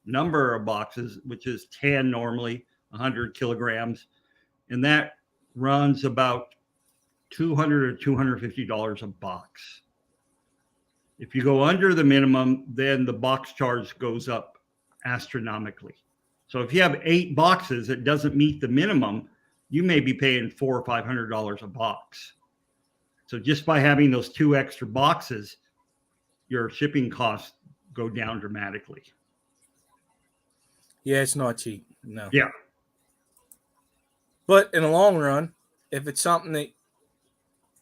number of boxes, which is 10 normally, 100 kilograms, and that runs about $200 or $250 a box. If you go under the minimum, then the box charge goes up astronomically. So if you have 8 boxes that doesn't meet the minimum, you may be paying $400 or $500 a box. So just by having those 2 extra boxes, your shipping costs go down dramatically. Yeah, it's not cheap. No. Yeah. But in the long run, if it's something that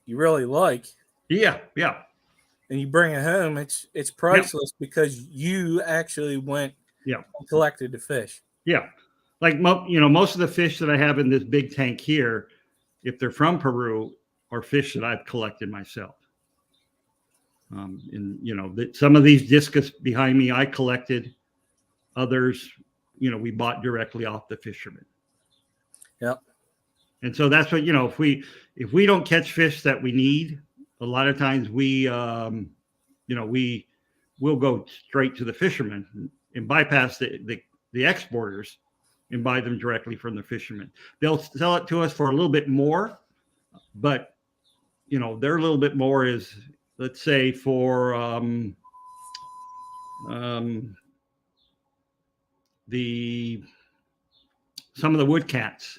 you really like, yeah, and you bring it home, it's priceless, because you actually went and collected the fish. Yeah. Like, most of the fish that I have in this big tank here, if they're from Peru, are fish that I've collected myself. Some of these discus behind me, I collected. Others, we bought directly off the fishermen. Yep. And so that's what, if we don't catch fish that we need, a lot of times we will go straight to the fishermen and bypass the exporters and buy them directly from the fishermen. They'll sell it to us for a little bit more, but their little bit more is, let's say, for some of the wood cats.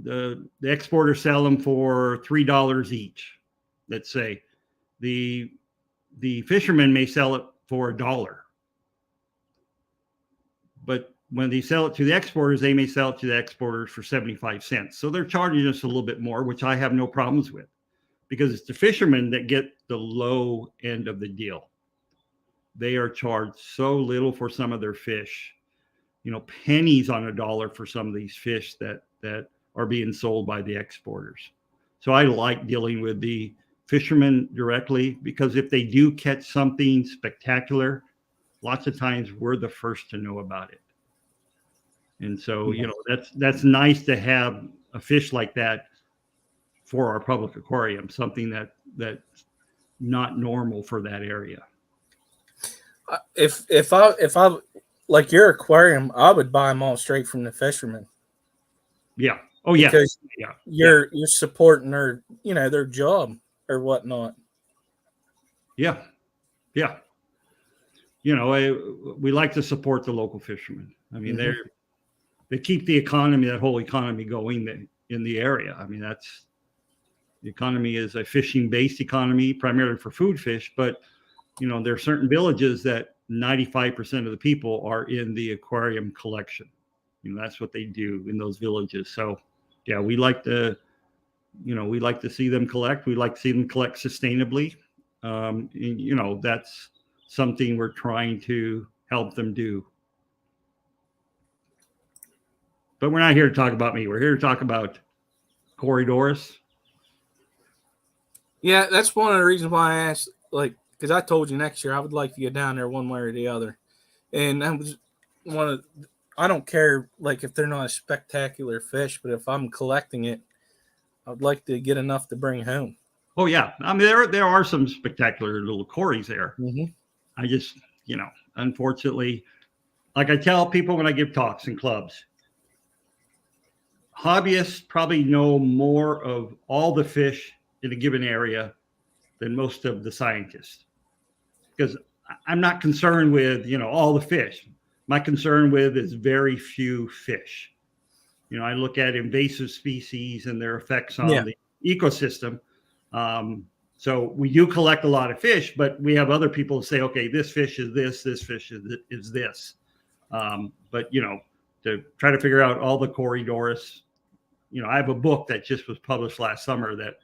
The exporters sell them for $3 each. Let's say the fishermen may sell it for $1, but when they sell it to the exporters, they may sell it to the exporters for 75 cents. So they're charging us a little bit more, which I have no problems with, because it's the fishermen that get the low end of the deal. They are charged so little for some of their fish, pennies on $1 for some of these fish that are being sold by the exporters. So I like dealing with the fishermen directly, because if they do catch something spectacular, lots of times we're the first to know about it. And so, that's nice to have a fish like that for our public aquarium, something that's not normal for that area. If I like your aquarium, I would buy them all straight from the fishermen. Yeah. Oh yeah. Because you're supporting their, their job or whatnot. Yeah. Yeah. We like to support the local fishermen. I mean, they keep that whole economy going in the area. I mean, the economy is a fishing-based economy, primarily for food fish, but there are certain villages that 95% of the people are in the aquarium collection. That's what they do in those villages. So yeah, we like to we like to see them collect. We like to see them collect sustainably. And, that's something we're trying to help them do. But we're not here to talk about me. We're here to talk about Corey Doris. Yeah, that's one of the reasons why I asked, because I told you next year I would like to get down there one way or the other. And that was I don't care, if they're not a spectacular fish, but if I'm collecting it, I'd like to get enough to bring home. Oh, yeah. I mean, there are some spectacular little Corys there. Mm-hmm. I just, unfortunately, like I tell people when I give talks in clubs, hobbyists probably know more of all the fish in a given area than most of the scientists, because I'm not concerned with, all the fish. My concern with is very few fish. I look at invasive species and their effects on the ecosystem. So we do collect a lot of fish, but we have other people say, okay, this fish is this fish is this. But, to try to figure out all the Corey Doris, I have a book that just was published last summer that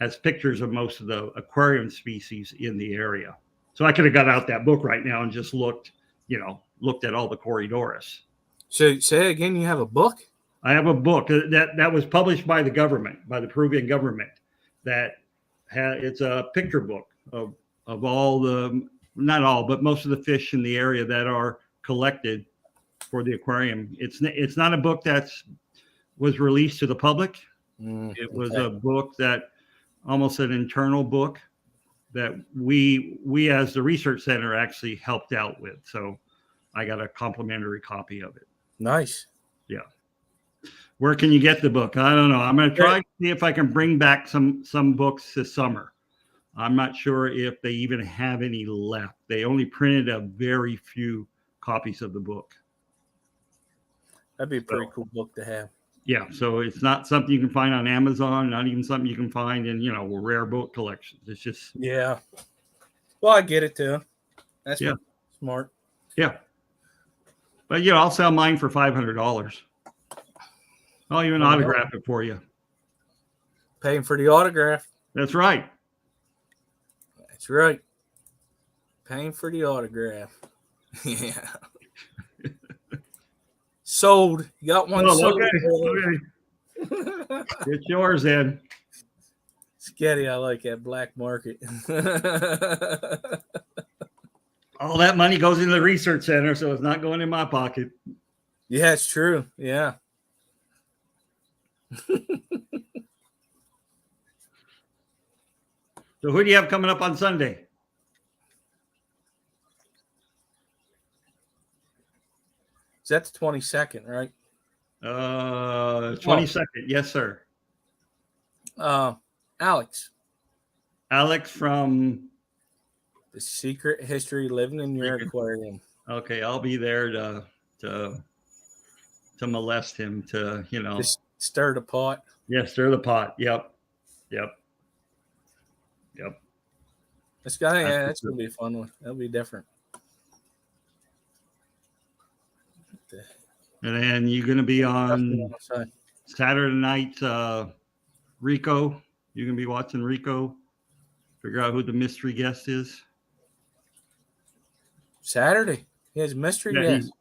has pictures of most of the aquarium species in the area. So I could have got out that book right now and just looked at all the Corey Doris. So say again, you have a book? I have a book that was published by the government, by the Peruvian government, it's a picture book of all not all, but most of the fish in the area that are collected for the aquarium. It's not a book was released to the public. It was a book that almost an internal book that we as the research center actually helped out with. So I got a complimentary copy of it. Nice. Yeah. Where can you get the book? I don't know. I'm going to try to see if I can bring back some books this summer. I'm not sure if they even have any left. They only printed a very few copies of the book. That'd be a pretty cool book to have. Yeah, so it's not something you can find on Amazon, not even something you can find in, rare book collections. It's just... Yeah. Well, I get it, too. That's smart. Yeah. But, I'll sell mine for $500. I'll even autograph it for you. Paying for the autograph. That's right. That's right. Paying for the autograph. Yeah. Sold. You got one sold. Okay. It's yours then. Sketty, I like that black market. All that money goes into the research center, so it's not going in my pocket. Yeah, it's true. Yeah. So who do you have coming up on Sunday? Is that the 22nd, right? 22nd. Yes, sir. Alex. Alex from The Secret History Living in Your Aquarium. Okay, I'll be there to molest him, to, Just stir the pot. Yeah, stir the pot. Yep. That's going to be a fun one. That'll be different. And then you're going to be on Saturday night, Rico. You're going to be watching Rico. Figure out who the mystery guest is. Saturday. He has a mystery guest.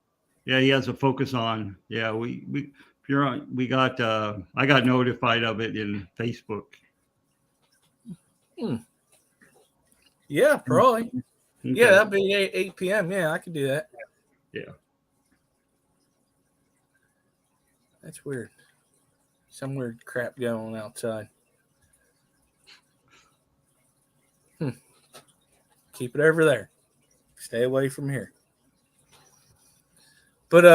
He has a focus on. Yeah, I got notified of it in Facebook. Yeah, probably. Okay. Yeah, that'd be 8 p.m. Yeah, I could do that. Yeah. That's weird. Some weird crap going on outside. Keep it over there. Stay away from here. But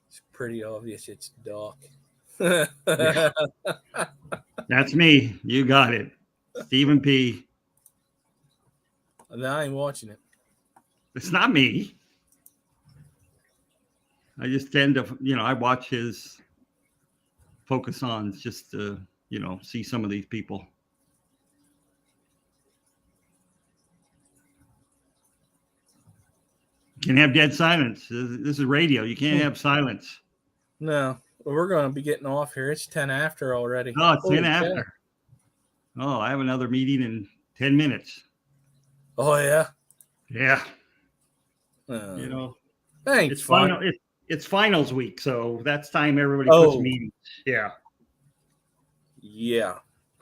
it's pretty obvious it's Doc. Yeah. That's me. You got it. Stephen P. I ain't watching it. It's not me. I just tend to, I watch his focus on just to, see some of these people. You can't have dead silence. This is radio. You can't have silence. No. Well, we're going to be getting off here. It's 10 after already. Oh, it's 10 after. Oh, I have another meeting in 10 minutes. Oh, yeah? Yeah. You know, thanks. It's finals week, so that's time everybody puts meetings. Yeah. Yeah.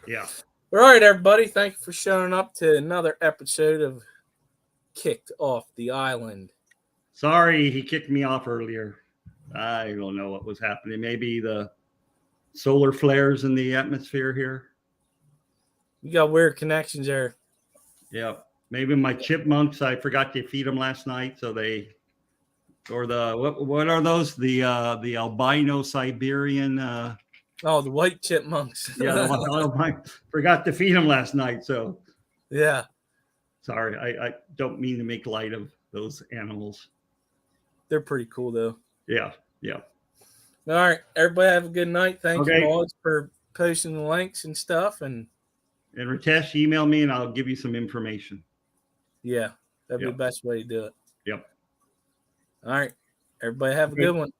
Yeah. All right, everybody. Thank you for showing up to another episode of Kicked Off the Island. Sorry, he kicked me off earlier. I don't know what was happening. Maybe the solar flares in the atmosphere here. You got weird connections there. Yeah. Maybe my chipmunks, I forgot to feed them last night, so they, or the what are those? The albino Siberian the white chipmunks. I forgot to feed them last night, so yeah. Sorry, I don't mean to make light of those animals. They're pretty cool though. Yeah. All right, everybody have a good night. Thank you all for posting the links and stuff. And Ritesh, email me and I'll give you some information. Yeah, that'd be the best way to do it. Yep. All right, everybody have a good one.